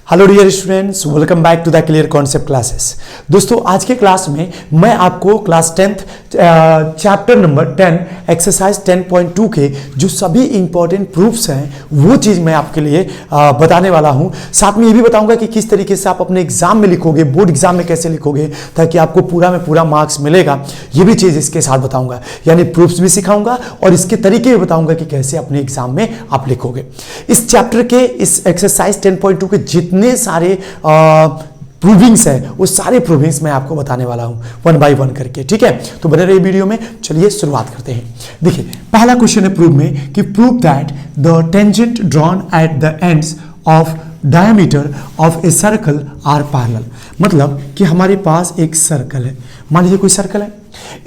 Hello dear students, welcome back to the clear concept classes. दोस्तों, आज के class में मैं आपको class 10th chapter number 10 exercise 10.2 के जो सभी इंपॉर्टेंट प्रूफ्स हैं वो चीज़ मैं आपके लिए बताने वाला हूं। साथ में ये भी बताऊंगा कि किस तरीके से आप अपने एग्जाम में लिखोगे, बोर्ड एग्जाम में कैसे लिखोगे ताकि आपको पूरा में पूरा मार्क्स मिलेगा। ये भी चीज़ इसके साथ बताऊंगा, यानी प्रूफ्स भी सिखाऊंगा और इसके तरीके भी बताऊंगा कि कैसे अपने एग्जाम में आप लिखोगे। इस चैप्टर के इस एक्सरसाइज 10.2 के जितने सारे प्रूविंग्स है वो सारे प्रूविंग्स मैं आपको बताने वाला हूं वन बाय वन करके। ठीक है, तो बने रहिए वीडियो में। चलिए शुरुआत करते हैं। देखिए, पहला क्वेश्चन है प्रूव में कि prove that the tangent drawn at the ends of diameter of a circle are parallel. मतलब कि हमारे पास एक सर्कल है, मान लीजिए कोई सर्कल है,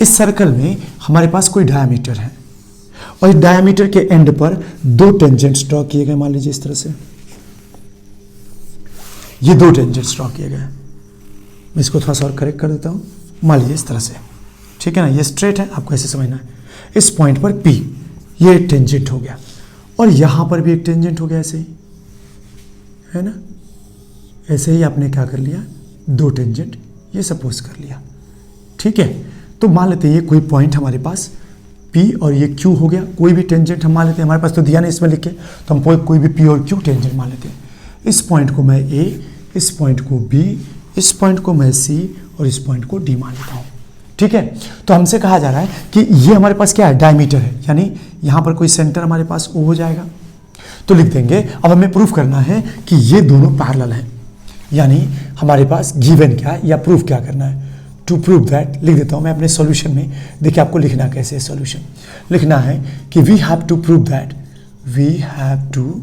इस सर्कल में हमारे पास कोई डायमीटर है और इस डायमीटर के एंड पर दो टेंजेंट्स ड्रॉ किए गए। मान लीजिए इस तरह से ये दो टेंजेंट्स ड्रॉ किए गए। मैं इसको थोड़ा सा और करेक्ट कर देता हूँ। मान लीजिए इस तरह से, ठीक है ना, ये स्ट्रेट है, आपको ऐसे समझना है। इस पॉइंट पर P ये एक टेंजेंट हो गया और यहाँ पर भी एक टेंजेंट हो गया, ऐसे ही है ना। ऐसे ही आपने क्या कर लिया, दो टेंजेंट ये सपोज कर लिया। ठीक है, तो मान लेते हैं ये कोई पॉइंट हमारे पास P और ये Q हो गया। कोई भी टेंजेंट हम मान लेते हैं, हमारे पास तो दिया नहीं इसमें लिख के, तो हम कोई भी P और Q टेंजेंट मान लेते हैं। इस पॉइंट को मैं A, इस पॉइंट को B, इस पॉइंट को मैं C और इस पॉइंट को D मान लेता हूँ। ठीक है, तो हमसे कहा जा रहा है कि ये हमारे पास क्या है, डायमीटर है, यानी यहाँ पर कोई सेंटर हमारे पास O हो जाएगा। तो लिख देंगे। अब हमें प्रूफ करना है कि ये दोनों पैरेलल हैं, यानी हमारे पास गिवन क्या है या प्रूफ क्या करना है। टू प्रूव दैट लिख देता हूँ मैं अपने सॉल्यूशन में। देखिए आपको लिखना कैसे है सॉल्यूशन। लिखना है कि we have to prove that, we have to,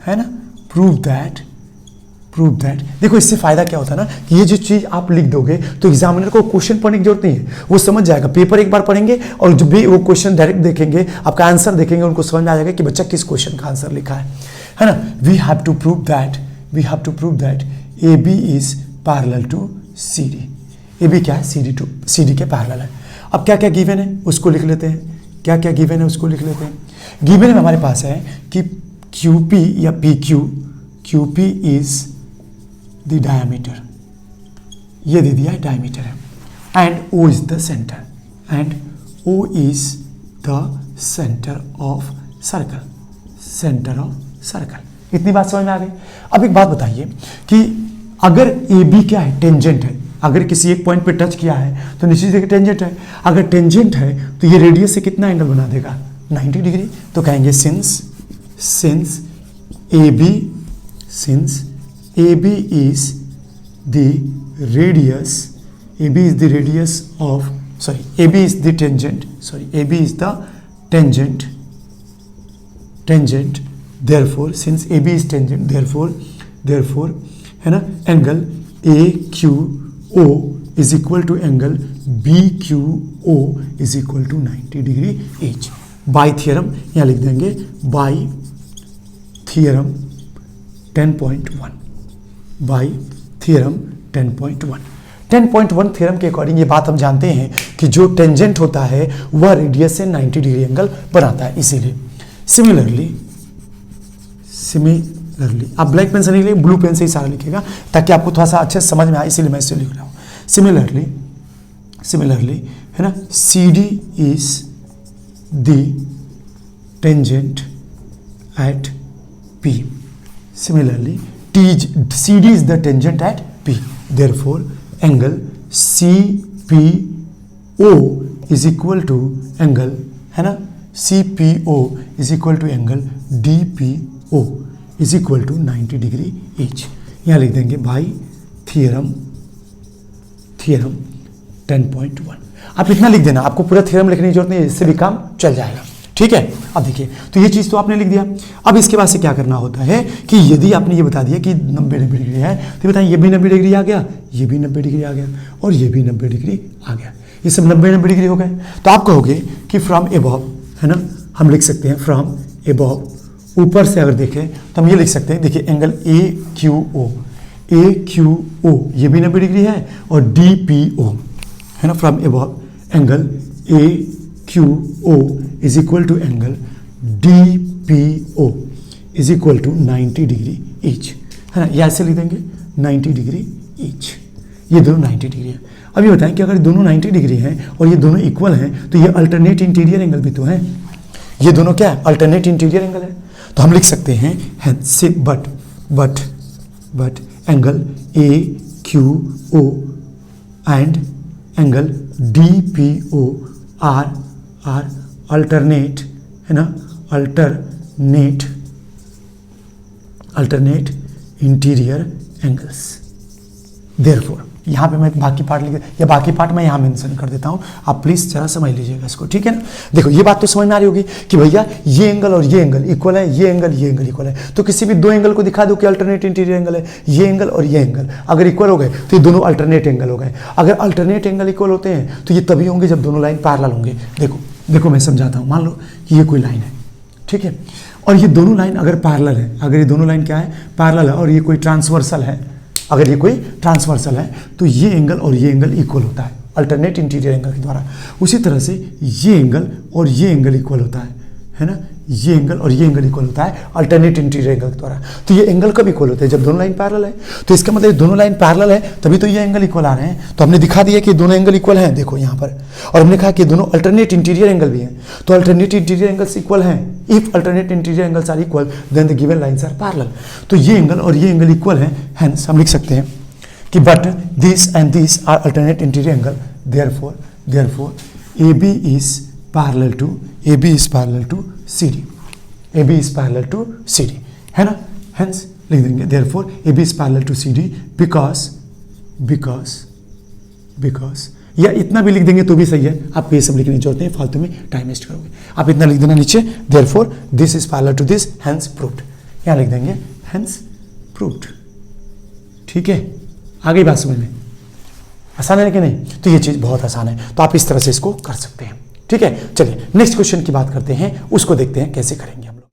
है ना, प्रूव दैट। देखो इससे फायदा क्या होता है ना कि ये जो चीज आप लिख दोगे तो एग्जामिनर को क्वेश्चन पढ़ने की जरूरत नहीं है, वो समझ जाएगा। पेपर एक बार पढ़ेंगे और जब भी वो क्वेश्चन डायरेक्ट देखेंगे, आपका आंसर देखेंगे, उनको समझ में आ जाएगा कि बच्चा किस क्वेश्चन का आंसर लिखा है ना। We have to prove that A B is parallel to C D. A B क्या है, सी डी के पैरेलल है। अब क्या क्या गिवन है उसको लिख लेते हैं। क्या क्या गिवन है उसको लिख लेते हैं। गिवन में हमारे पास है कि क्यू पी या P Q P is the diameter, ये दे दिया है डायमीटर है, and O is the centre, and O is the centre of circle. इतनी बात समझ में आ गई। अब एक बात बताइए कि अगर ए बी क्या है, टेंजेंट है, अगर किसी एक पॉइंट पे टच किया है तो निश्चित ही टेंजेंट है। अगर टेंजेंट है तो ये रेडियस से कितना एंगल बना देगा, 90 डिग्री। तो कहेंगे since AB is the radius of, AB is the tangent, therefore since AB is tangent, therefore है ना, angle AQO is equal to angle BQO is equal to 90 degree each। By theorem यहाँ लिख देंगे, by theorem 10.1, by theorem 10.1 theorem के according ये बात हम जानते हैं कि जो टेंजेंट होता है वह रेडियस से 90 डिग्री एंगल बनाता है। इसीलिए सिमिलरली आप ब्लैक पेन से नहीं लिखिए, ब्लू पेन से ही सारा लिखिएगा ताकि आपको थोड़ा सा अच्छे समझ में आए, इसीलिए मैं इसे लिख रहा हूँ। सिमिलरली है ना, C D is the tangent at P. Similarly, CD is the tangent at P. Therefore, angle CPO is equal to angle, है ना, CPO is equal to angle DPO is equal to 90 degree each। यहाँ लिख देंगे by theorem 10.1। आप इतना लिख देना, आपको पूरा थ्योरम लिखने की जरूरत नहीं है, इससे भी काम चल जाएगा। ठीक है, अब देखिए, तो ये चीज़ तो आपने लिख दिया। अब इसके बाद से क्या करना होता है कि यदि आपने ये बता दिया कि 90 डिग्री है, तो बताएं ये भी 90 डिग्री आ गया, ये भी 90 डिग्री आ गया और ये भी 90 डिग्री आ गया, ये सब 90 डिग्री हो गए। तो आप कहोगे कि फ्रॉम एबव, है ना, हम लिख सकते हैं फ्रॉम एबव, ऊपर से अगर देखें तो हम ये लिख सकते हैं। देखिए एंगल AQO ये भी 90 डिग्री है और DPO, है ना, from above angle AQO is equal to angle DPO is equal to 90 degree each, है ना, या ऐसे लिख देंगे 90 डिग्री ईच, ये दोनों 90 डिग्री है। अब ये बताएं कि अगर दोनों 90 डिग्री हैं और ये दोनों इक्वल हैं तो ये अल्टरनेट इंटीरियर एंगल भी तो हैं, ये दोनों क्या है, अल्टरनेट इंटीरियर एंगल है। तो हम लिख सकते हैं से but angle A Q O and angle D P O are alternate, है ना, अल्टरनेट इंटीरियर एंगल्स। देयरफॉर यहाँ पे मैं बाकी पार्ट लिख, या बाकी पार्ट मैं यहाँ मेंशन कर देता हूँ, आप प्लीज़ जरा समझ लीजिएगा इसको, ठीक है ना। देखो ये बात तो समझ में आ रही होगी कि भैया ये एंगल और ये एंगल इक्वल है, ये एंगल इक्वल है, तो किसी भी दो एंगल को दिखा दो कि अल्टरनेट इंटीरियर एंगल है, ये एंगल और ये एंगल अगर इक्वल हो गए तो ये दोनों अल्टरनेट एंगल हो गए। अगर अल्टरनेट एंगल इक्वल होते हैं तो ये तभी होंगे जब दोनों लाइन पैरेलल होंगे। देखो मैं समझाता हूँ, मान लो कि ये कोई लाइन है, ठीक है, और ये दोनों लाइन अगर पैरेलल है, अगर ये दोनों लाइन क्या है, पैरेलल है, और ये कोई ट्रांसवर्सल है, अगर ये कोई ट्रांसवर्सल है तो ये एंगल और ये एंगल इक्वल होता है अल्टरनेट इंटीरियर एंगल के द्वारा। उसी तरह से ये एंगल और ये एंगल इक्वल होता है ना, ये एंगल और ये एंगल इक्वल होता है अल्टरनेट इंटीरियर एंगल के द्वारा। तो ये एंगल कब इक्वल होते हैं, जब दोनों लाइन पैरेलल है। तो इसका मतलब दोनों लाइन पैरेलल है तभी तो ये एंगल इक्वल आ रहे हैं। तो हमने दिखा दिया कि दोनों एंगल इक्वल हैं, देखो यहाँ पर, और हमने कहा कि दोनों अल्टरनेट इंटीरियर एंगल भी हैं। तो अल्टरनेट इंटीरियर एंगल्स इक्वल हैं। If alternate interior angles are equal then the given lines are parallel. तो ये एंगल और ये एंगल इक्वल हैं, हेंस हम लिख सकते हैं कि but this and this are alternate interior angle, therefore AB is parallel to CD, AB is parallel to CD, है ना, hence लिख देंगे therefore AB is parallel to CD because या इतना भी लिख देंगे तो भी सही है, आपको ये सब लिखने की जरूरत नहीं, फालतू में टाइम वेस्ट करोगे। आप इतना लिख देना नीचे therefore this is parallel to this, hence proved, यहाँ लिख देंगे hence proved, ठीक है। आगे बात समझ में आसान है कि नहीं, तो ये चीज़ बहुत आसान है, तो आप इस तरह से इसको कर सकते हैं, ठीक है। चलिए नेक्स्ट क्वेश्चन की बात करते हैं, उसको देखते हैं कैसे करेंगे हम लोग।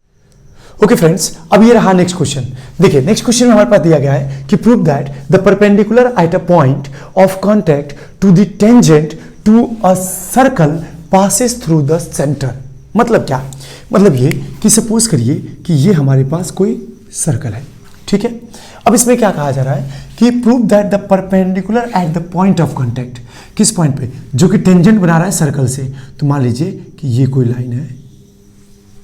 ओके फ्रेंड्स, अब ये रहा नेक्स्ट क्वेश्चन। देखिए नेक्स्ट क्वेश्चन में हमारे पास दिया गया है कि prove that the perpendicular at a point of contact to the tangent to a circle passes through the centre. मतलब क्या, मतलब ये कि सपोज करिए कि ये हमारे पास कोई सर्कल है, ठीक है। अब इसमें क्या कहा जा रहा है कि prove that the perpendicular at the point of contact, किस पॉइंट पे, जो कि टेंजेंट बना रहा है सर्कल से। तो मान लीजिए कि ये कोई लाइन है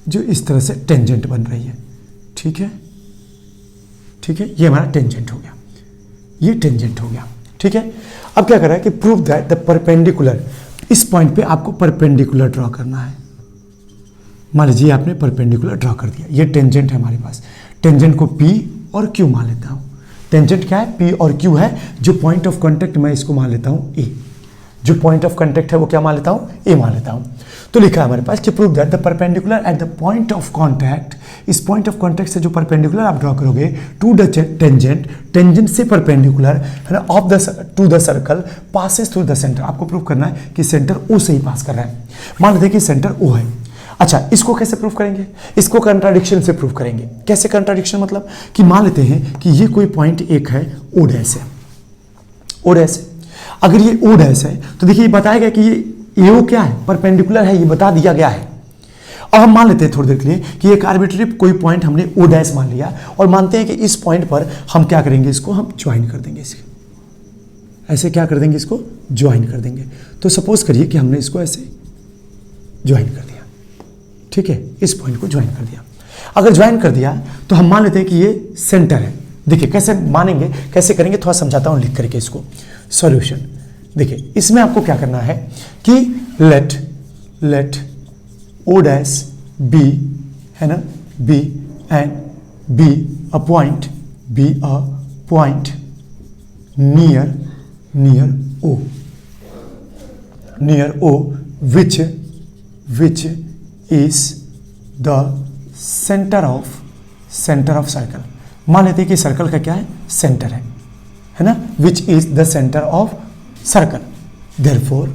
जो इस तरह से टेंजेंट बन रही है, ठीक है, ये हमारा टेंजेंट हो गया, ये टेंजेंट हो गया, ठीक है। अब क्या कर रहा है कि प्रूव दैट द परपेंडिकुलर, इस पॉइंट पे आपको परपेंडिकुलर ड्रॉ करना है। मान लीजिए आपने परपेंडिकुलर ड्रॉ कर दिया, ये टेंजेंट है हमारे पास, टेंजेंट को P और Q मान लेता हूँ। टेंजेंट क्या है, P और Q है, जो पॉइंट ऑफ कॉन्टैक्ट मैं इसको मान लेता हूँ A, जो पॉइंट ऑफ कॉन्टैक्ट है वो क्या मान लेता हूँ, A मान लेता हूँ। तो लिखा है हमारे पास कि prove that the perpendicular at the point of contact, इस पॉइंट ऑफ कॉन्टैक्ट से जो परपेंडिकुलर आप ड्रॉ करोगे टू द टेंजेंट से परपेंडिकुलर, है ना, of the two the circle passes through the centre. आपको प्रूव करना है कि सेंटर O से ही पास कर रहा है। मान लेते हैं कि सेंटर O है। अच्छा, इसको कैसे प्रूव करेंगे, इसको कंट्राडिक्शन से प्रूव करेंगे। कैसे कंट्राडिक्शन, मतलब कि मान लेते हैं कि ये कोई पॉइंट एक है, O डैश है, O डैश है। अगर ये O डैश है तो देखिए ये बताया गया कि ये AO क्या है, परपेंडिकुलर है, ये बता दिया गया है। अब हम मान लेते हैं थोड़ी देर के लिए कि एक आर्बिट्ररी कोई पॉइंट हमने O डैश मान लिया और मानते हैं कि इस पॉइंट पर हम क्या करेंगे, इसको हम ज्वाइन कर देंगे, इसे ऐसे क्या कर देंगे, इसको ज्वाइन कर देंगे। तो सपोज करिए कि हमने इसको ऐसे ज्वाइन कर दिया, ठीक है, इस पॉइंट को ज्वाइन कर दिया। अगर ज्वाइन कर दिया तो हम मान लेते हैं कि ये सेंटर है। देखिए कैसे मानेंगे, कैसे करेंगे, थोड़ा समझाता हूँ लिख करके इसको। सॉल्यूशन देखिए, इसमें आपको क्या करना है कि लेट O डैश बी, है ना, B and B a point near O which is the center of circle। मान लेते हैं कि सर्कल का क्या है, सेंटर है ना, which is the center of circle। therefore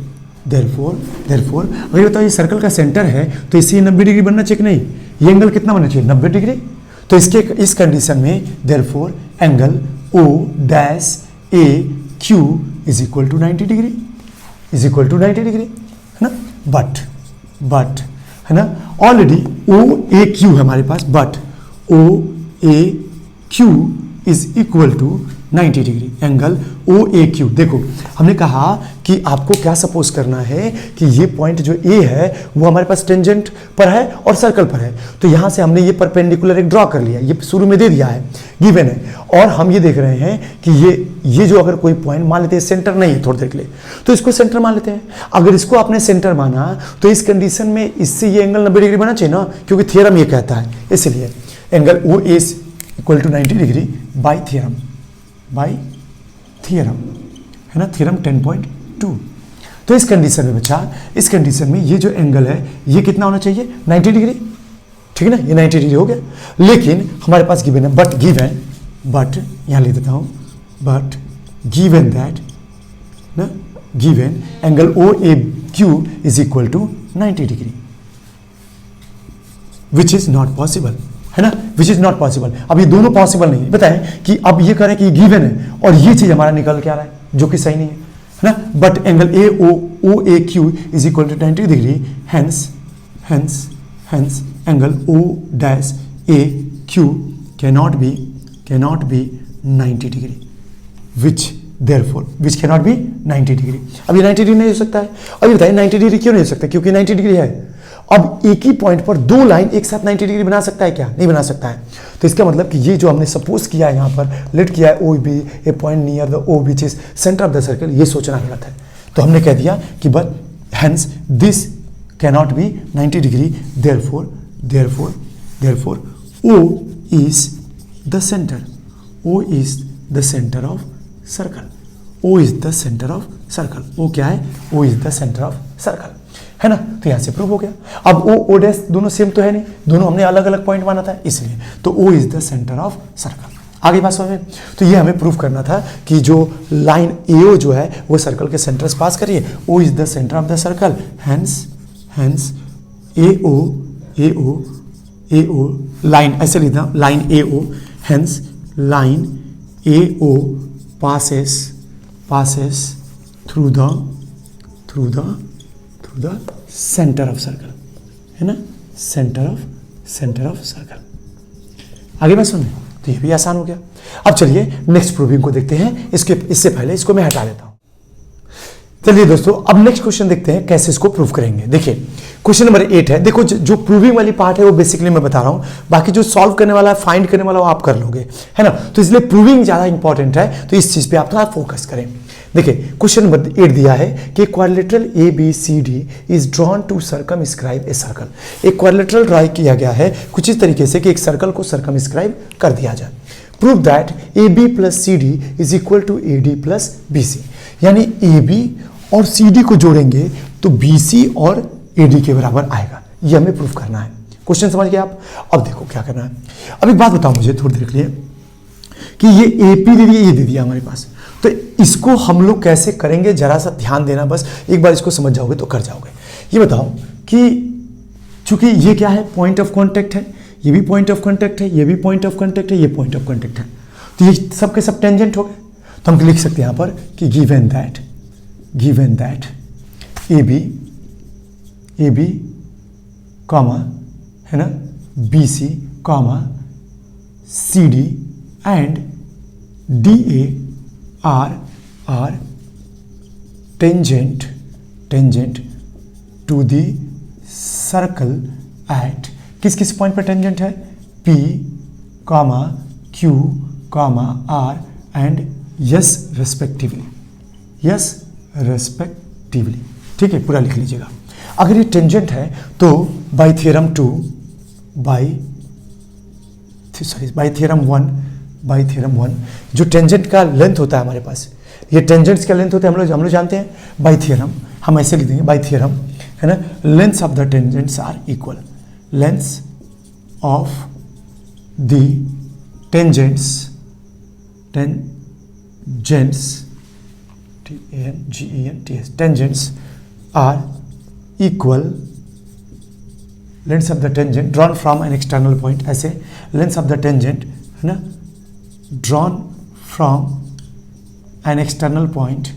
अगर बताओ ये सर्कल का सेंटर है तो इससे 90 डिग्री बनना चाहिए कि नहीं, ये एंगल कितना बनना चाहिए, 90 डिग्री। तो इसके इस कंडीशन में therefore angle O dash A Q is equal to 90 degree, है ना। बट है ना, ऑलरेडी OAQ है हमारे पास, but OAQ is equal to 90 degree. Angle O A Q, देखो हमने कहा कि आपको क्या सपोज करना है कि ये पॉइंट जो ए है वो हमारे पास टेंजेंट पर है और सर्कल पर है, तो यहां से हमने ये परपेंडिकुलर एक ड्रॉ कर लिया, ये शुरू में दे दिया है, गिवन है, और हम ये देख रहे हैं कि ये जो अगर कोई पॉइंट मान लेते हैं सेंटर नहीं है थोड़ी देर के लिए, तो इसको सेंटर मान लेते हैं। अगर इसको आपने सेंटर माना तो इस कंडीशन में इससे ये एंगल 90 डिग्री बना चाहिए ना, क्योंकि थियरम ये कहता है, इसलिए angle O A equal to 90 degree by theorem, है ना, थियरम 10.2। तो इस कंडीशन में बच्चा, इस कंडीशन में ये जो एंगल है ये कितना होना चाहिए, 90 डिग्री, ठीक है ना, ये 90 डिग्री हो गया। लेकिन हमारे पास गिवन है, बट यहां लिख देता हूं, बट गिवन दैट ना, given angle O A Q is equal to 90 degree, which is not possible, है ना, विच इज नॉट पॉसिबल। अब ये दोनों पॉसिबल नहीं है, बताएं कि अब ये करें कि ये गिवन है और ये चीज हमारा निकल के आ रहा है जो कि सही नहीं है, है ना। But angle A O A Q is equal to 90 degree, hence angle O dash A Q cannot be 90 degree, which cannot be 90 degree. अब ये 90 डिग्री नहीं हो सकता है। अब ये बताइए 90 डिग्री क्यों नहीं हो सकता, क्योंकि 90 डिग्री है। अब एक ही पॉइंट पर दो लाइन एक साथ 90 डिग्री बना सकता है क्या, नहीं बना सकता है। तो इसका मतलब कि ये जो हमने सपोज किया है, यहाँ पर लेट किया है O B A point near the O which is centre of the circle, ये सोचना गलत है। तो हमने कह दिया कि but hence this cannot be 90 डिग्री, therefore O is the centre of circle, O is the centre of circle, O क्या है, O is the centre of circle, है ना। तो यहां से प्रूव हो गया। अब ओ डैश दोनों सेम तो है नहीं, दोनों हमने अलग अलग पॉइंट माना था, इसलिए तो O is the centre of circle. आगे बात समझ में। तो ये हमें प्रूव करना था कि जो लाइन एओ जो है वो सर्कल के सेंटर से पास करिए, O is the centre of the circle, hence AO line, ऐसे लिखना, line AO, hence line AO passes through the center of circle, है ना, सेंटर ऑफ सर्कल। आगे बात सुनिए, तो ये भी आसान हो गया। अब चलिए नेक्स्ट प्रूविंग को देखते हैं। इससे पहले इसको मैं हटा देता हूं। चलिए दोस्तों, अब नेक्स्ट क्वेश्चन देखते हैं कैसे इसको प्रूव करेंगे। देखिए क्वेश्चन नंबर 8 है। देखो जो प्रूविंग वाली पार्ट है वो बेसिकली मैं बता रहा हूं, बाकी जो सॉल्व करने वाला है, फाइंड करने वाला वो आप कर लोगे, है ना। तो इसलिए प्रूविंग ज्यादा इंपॉर्टेंट है, तो इस चीज पे आप थोड़ा फोकस करें। देखिए क्वेश्चन नंबर 8 दिया है कि quadrilateral A B C D is drawn to circumscribe a circle. एक क्वाड्रिलेटरल ड्रॉ किया गया है कुछ इस तरीके से कि एक सर्कल को सर्कमस्क्राइब कर दिया जाए। Prove that A B plus C D is equal to A D plus B C, यानी ए बी और सी डी को जोड़ेंगे तो बी सी और ए डी के बराबर आएगा। ये हमें प्रूव करना है। क्वेश्चन समझ गए आप। अब देखो क्या करना है। अब एक बात बताओ मुझे थोड़ी देर के लिए कि ये ए पी दे दिया, ये दे दिया हमारे पास, तो इसको हम लोग कैसे करेंगे, जरा सा ध्यान देना, बस एक बार इसको समझ जाओगे तो कर जाओगे। ये बताओ कि चूंकि ये क्या है, पॉइंट ऑफ कांटेक्ट है, ये भी पॉइंट ऑफ कांटेक्ट है, ये भी पॉइंट ऑफ कांटेक्ट है, ये पॉइंट ऑफ कांटेक्ट है, तो ये सब के सब टेंजेंट हो गए। तो हम लिख सकते हैं यहां पर कि given that A B comma, है ना, B C comma C D and D A are tangent to the circle at, किस पॉइंट पर टेंजेंट है, P, Q, R and S respectively. ठीक है, पूरा लिख लीजिएगा। अगर ये टेंजेंट है तो बाय थ्योरम 1 जो टेंजेंट का लेंथ होता है हमारे पास, ये टेंजेंट्स का लेंथ होता है, हम लोग जानते हैं बाय थ्योरम, हम ऐसे लिख देंगे बाय थ्योरम, है ना, lengths of the tangents are equal, lengths of the tangents are equal, lengths of the tangent drawn from an external point, ऐसे lengths of the tangent, है ना, drawn from an external points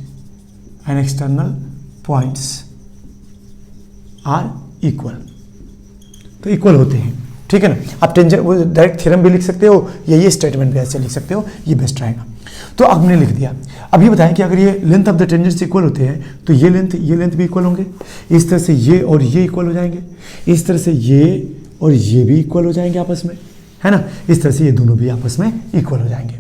are equal, तो equal होते हैं। ठीक है ना। आप टेंजेंट वो डायरेक्ट थ्योरम भी लिख सकते हो या ये स्टेटमेंट भी ऐसे लिख सकते हो, ये बेस्ट रहेगा। तो अब हमने लिख दिया। अब ये बताएं कि अगर ये length of the tangents equal होते हैं तो ये लेंथ भी इक्वल होंगे। इस तरह से ये और ये इक्वल हो जाएंगे, इस तरह से ये और ये भी इक्वल हो जाएंगे आपस में, है ना। इस तरह से ये दोनों भी आपस में इक्वल हो जाएंगे।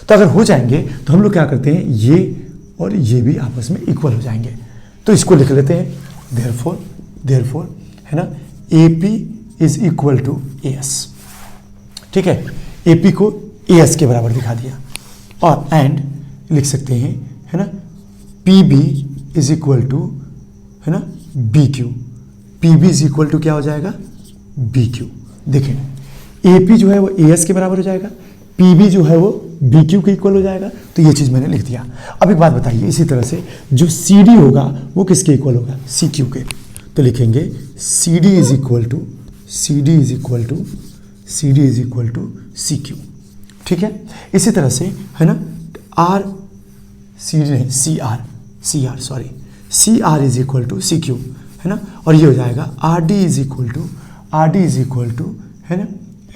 तो अगर हो जाएंगे तो हम लोग क्या करते हैं, ये और ये भी आपस में इक्वल हो जाएंगे। तो इसको लिख लेते हैं देयरफॉर, है ना, AP is equal to AS। ठीक है, AP को AS के बराबर दिखा दिया। और एंड लिख सकते हैं, है ना, PB इज इक्वल टू, है ना, BQ। PB is equal to क्या हो जाएगा, BQ। देखें AP जो है वो AS के बराबर हो जाएगा, PB जो है वो BQ के इक्वल हो जाएगा। तो ये चीज़ मैंने लिख दिया। अब एक बात बताइए, इसी तरह से जो CD होगा वो किसके इक्वल होगा, CQ के। तो लिखेंगे CD is equal to CQ। ठीक है, इसी तरह से, है ना, CR is equal to CQ, है ना। और ये हो जाएगा RD इज इक्वल टू, है ना,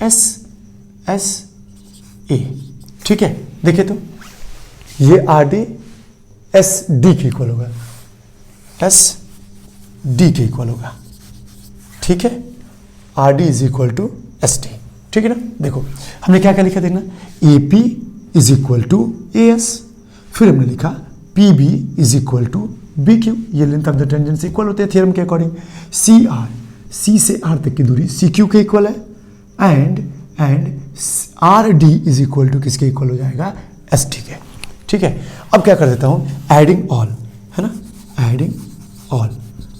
SA। ठीक है, देखिए तो ये RD SD के इक्वल होगा, SD के इक्वल होगा। ठीक है, RD is equal to SD। ठीक है ना। देखो हमने क्या क्या लिखा, देखना, AP is equal to AS, फिर हमने लिखा PB is equal to BQ। ये length of the tangents equal होते हैं थ्योरम के अकॉर्डिंग। C से R तक की दूरी CQ के इक्वल है। And RD is equal to किसके इक्वल हो जाएगा, SD के। ठीक है, अब क्या कर देता हूँ, एडिंग ऑल, है ना, एडिंग ऑल,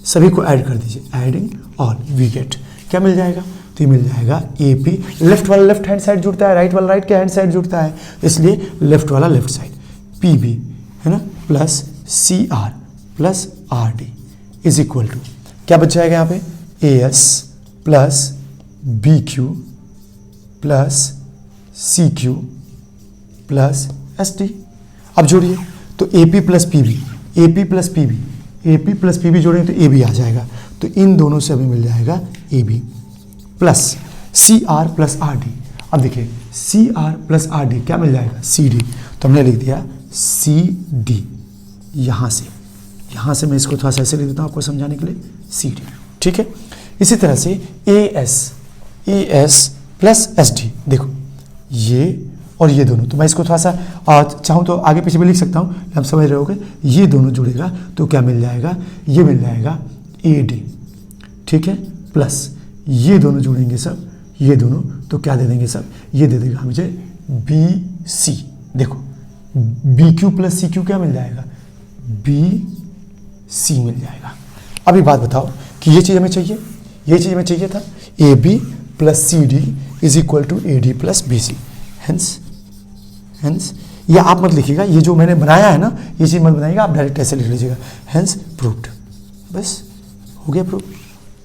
सभी को ऐड कर दीजिए, एडिंग ऑल, वी गेट क्या मिल जाएगा, तो ये मिल जाएगा AP। लेफ्ट वाला लेफ्ट हैंड साइड जुड़ता है, राइट वाला राइट के हैंड साइड जुड़ता है, इसलिए लेफ्ट वाला लेफ्ट साइड, PB, है ना, plus CR plus RD is equal to क्या बच जाएगा यहाँ पे, AS plus BQ plus CQ plus SD। अब जोड़िए तो AP प्लस PB जोड़ेंगे तो AB आ जाएगा। तो इन दोनों से हमें मिल जाएगा AB plus CR plus RD। अब देखिए CR प्लस RD क्या मिल जाएगा, CD। तो हमने लिख दिया CD, यहाँ से मैं इसको थोड़ा सा ऐसे लिख देता हूँ आपको समझाने के लिए, CD। ठीक है, इसी तरह से AS प्लस SD, देखो ये और ये दोनों, तो मैं इसको थोड़ा सा चाहूँ तो आगे पीछे भी लिख सकता हूँ, आप समझ रहे होगे। ये दोनों जुड़ेगा तो क्या मिल जाएगा, ये मिल जाएगा AD। ठीक है, प्लस ये दोनों जुड़ेंगे सब, ये दोनों तो क्या दे देंगे सब, ये दे देगा मुझे BC। देखो BQ प्लस CQ क्या मिल जाएगा, BC मिल जाएगा। अभी बात बताओ कि ये चीज़ हमें चाहिए था, AB plus CD is equal to AD plus BC। Hence ये आप मत लिखिएगा, ये जो मैंने बनाया है ना, ये चीज़ मत बनाइएगा, आप डायरेक्ट ऐसे लिख लीजिएगा, हेंस प्रूव्ड। बस हो गया प्रूव।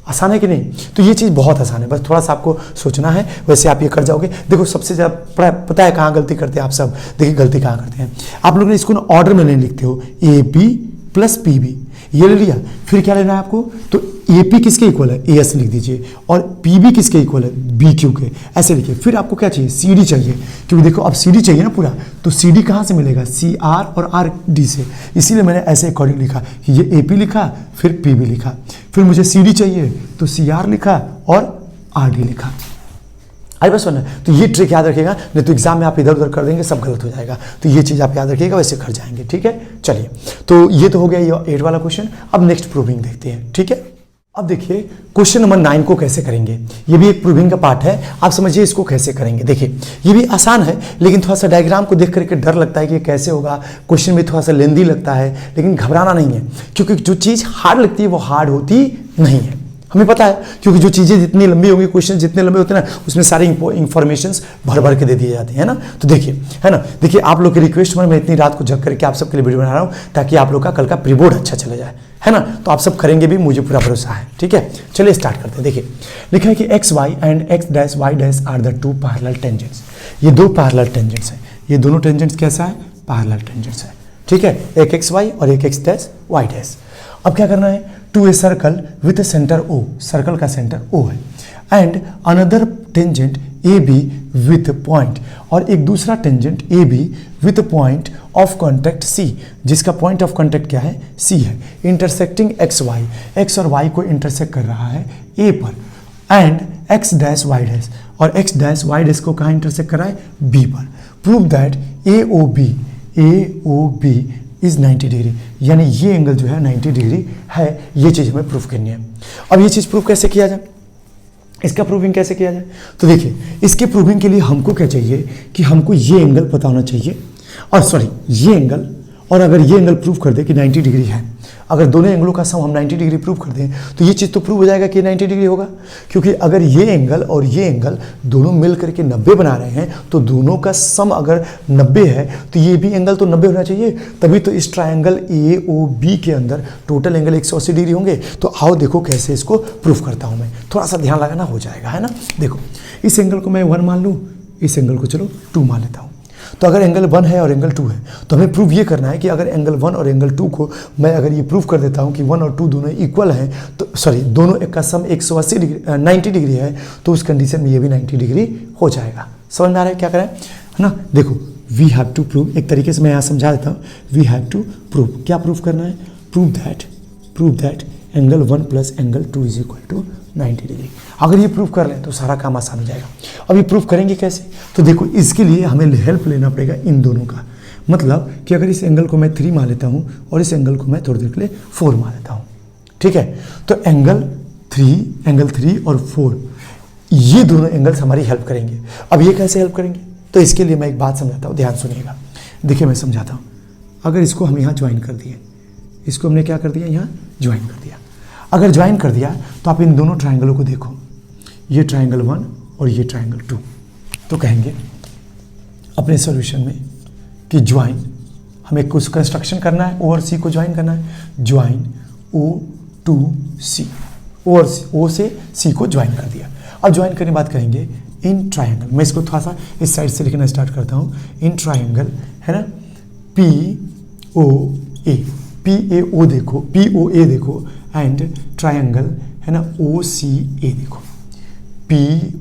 आसान है कि नहीं। तो ये चीज़ बहुत आसान है, बस थोड़ा सा आपको सोचना है, वैसे आप ये कर जाओगे। देखो सबसे ज़्यादा पता है कहाँ गलती करते हैं आप सब, देखिए गलती कहाँ करते हैं आप लोग ने, इसको ना ऑर्डर में नहीं लिखते हो, AB प्लस PB ये ले लिया, फिर क्या लेना है आपको, तो AP किसके इक्वल है, AS लिख दीजिए, और PB किसके इक्वल है, BQ के, ऐसे लिखिए। फिर आपको क्या चाहिए, CD चाहिए, क्योंकि देखो अब CD चाहिए ना पूरा, तो CD कहाँ से मिलेगा, CR और RD से, इसीलिए मैंने ऐसे अकॉर्डिंग लिखा कि ये AP लिखा फिर PB लिखा, फिर मुझे CD चाहिए तो CR लिखा और RD लिखा। आई बस सुनना, तो ये ट्रिक याद रखिएगा, नहीं तो एग्जाम में आप इधर उधर कर देंगे, सब गलत हो जाएगा। तो ये चीज़ आप याद रखिएगा, वैसे कर जाएंगे। ठीक है, चलिए, तो ये तो हो गया ये 8 वाला क्वेश्चन। अब नेक्स्ट प्रूविंग देखते हैं। ठीक है, अब देखिए क्वेश्चन नंबर 9 को कैसे करेंगे, ये भी एक प्रूविंग का पार्ट है, आप समझिए इसको कैसे करेंगे। देखिए ये भी आसान है, लेकिन थोड़ा सा डायग्राम को देख करके डर लगता है कि कैसे होगा, क्वेश्चन भी थोड़ा सा लेंदी लगता है, लेकिन घबराना नहीं है, क्योंकि जो चीज़ हार्ड लगती है वो हार्ड होती नहीं है, हमें पता है, क्योंकि जो चीज़ें जितनी लंबी होंगी, क्वेश्चन जितने लंबे होते हैं ना, उसमें सारी इंफॉर्मेशंस भर भर के दे दिए जाते हैं ना। तो देखिए, है ना, देखिए आप लोग की रिक्वेस्ट पर मैं इतनी रात को जग करके आप सबके लिए वीडियो बना रहा हूँ, ताकि आप लोग का कल का प्री बोर्ड अच्छा चला जाए, है ना। तो आप सब करेंगे भी, मुझे पूरा भरोसा है। ठीक है, चलिए स्टार्ट करते हैं। देखिए लिखा है कि XY and X' are the 2 parallel tangents. ये 2 पैरेलल टेंजेंट्स हैं, ये दोनों टेंजेंट्स कैसा है, पैरेलल टेंजेंट्स है। ठीक है, एक XY और एक X'। अब क्या करना है, to a circle with a centre O, circle का सेंटर O है, and another tangent A B with point, और एक दूसरा tangent A B with point of contact C, जिसका पॉइंट ऑफ कॉन्टैक्ट क्या है, सी है, इंटरसेक्टिंग एक्स वाई, एक्स और वाई को इंटरसेक्ट कर रहा है ए पर, and X dash Y dash, और एक्स डैश वाई डैश को कहाँ इंटरसेक्ट कर रहा है, बी पर। Prove that A O B is 90 degree, यानी ये एंगल जो है 90 डिग्री है, ये चीज़ हमें प्रूफ करनी है। अब ये चीज़ प्रूफ कैसे किया जाए, इसका प्रूविंग कैसे किया जाए, तो देखिए इसके प्रूविंग के लिए हमको क्या चाहिए कि हमको ये एंगल पता होना चाहिए, और सॉरी ये एंगल, और अगर ये एंगल प्रूव कर दे कि 90 डिग्री है, अगर दोनों एंगलों का सम हम 90 डिग्री प्रूव कर दें तो ये चीज़ तो प्रूव हो जाएगा कि 90 डिग्री होगा, क्योंकि अगर ये एंगल और ये एंगल दोनों मिल करके 90 बना रहे हैं तो दोनों का सम अगर 90 है तो ये भी एंगल तो 90 होना चाहिए, तभी तो इस ट्रायंगल ए ओ बी के अंदर टोटल एंगल 180 डिग्री होंगे। तो आओ देखो कैसे इसको प्रूफ करता हूँ मैं, थोड़ा सा ध्यान लगाना, हो जाएगा, है ना। देखो इस एंगल को मैं 1 मान लूँ, इस एंगल को चलो 2 मान लेता हूँ। तो अगर एंगल 1 है और एंगल 2 है तो हमें प्रूव ये करना है कि अगर एंगल 1 और एंगल 2 को मैं अगर ये प्रूव कर देता हूँ कि 1 और 2 दोनों इक्वल हैं, तो सॉरी दोनों एक का सम 180 डिग्री 90 डिग्री है, तो उस कंडीशन में ये भी 90 डिग्री हो जाएगा। समझ में आ रहा है क्या करें, है ना। देखो वी हैव टू प्रूव, एक तरीके से मैं यहाँ समझा देता हूँ, वी हैव टू प्रूव, क्या प्रूव करना है, prove that angle 1 plus angle 2 is equal to 90 degree. अगर ये प्रूफ कर लें तो सारा काम आसान हो जाएगा। अब ये प्रूफ करेंगे कैसे, तो देखो इसके लिए हमें हेल्प लेना पड़ेगा इन दोनों का, मतलब कि अगर इस एंगल को मैं 3 मान लेता हूँ और इस एंगल को मैं थोड़ी देर के लिए 4 मान लेता हूँ, ठीक है, तो एंगल 3 और 4 ये दोनों एंगल्स हमारी हेल्प करेंगे। अब ये कैसे हेल्प करेंगे, तो इसके लिए मैं एक बात समझाता हूँ, ध्यान सुनिएगा। देखिए मैं समझाता हूँ, अगर इसको हम यहाँ ज्वाइन कर दिए, इसको हमने क्या कर दिया, यहाँ ज्वाइन कर दिया। अगर ज्वाइन कर दिया तो आप इन दोनों ट्रायंगलों को देखो, ये ट्रायंगल 1 और ये ट्रायंगल 2, तो कहेंगे अपने सॉल्यूशन में कि ज्वाइन, हमें कुछ कंस्ट्रक्शन करना है, ओ और सी को ज्वाइन करना है, ज्वाइन ओ टू सी, ओ और ओ से सी को ज्वाइन कर दिया। अब ज्वाइन करने के बाद कहेंगे इन ट्रायंगल, मैं इसको थोड़ा सा इस साइड से लिखना स्टार्ट करता हूँ, इन ट्रायंगल है ना, पी ओ ए देखो एंड ट्रायंगल है ना ओ सी ए देखो, पी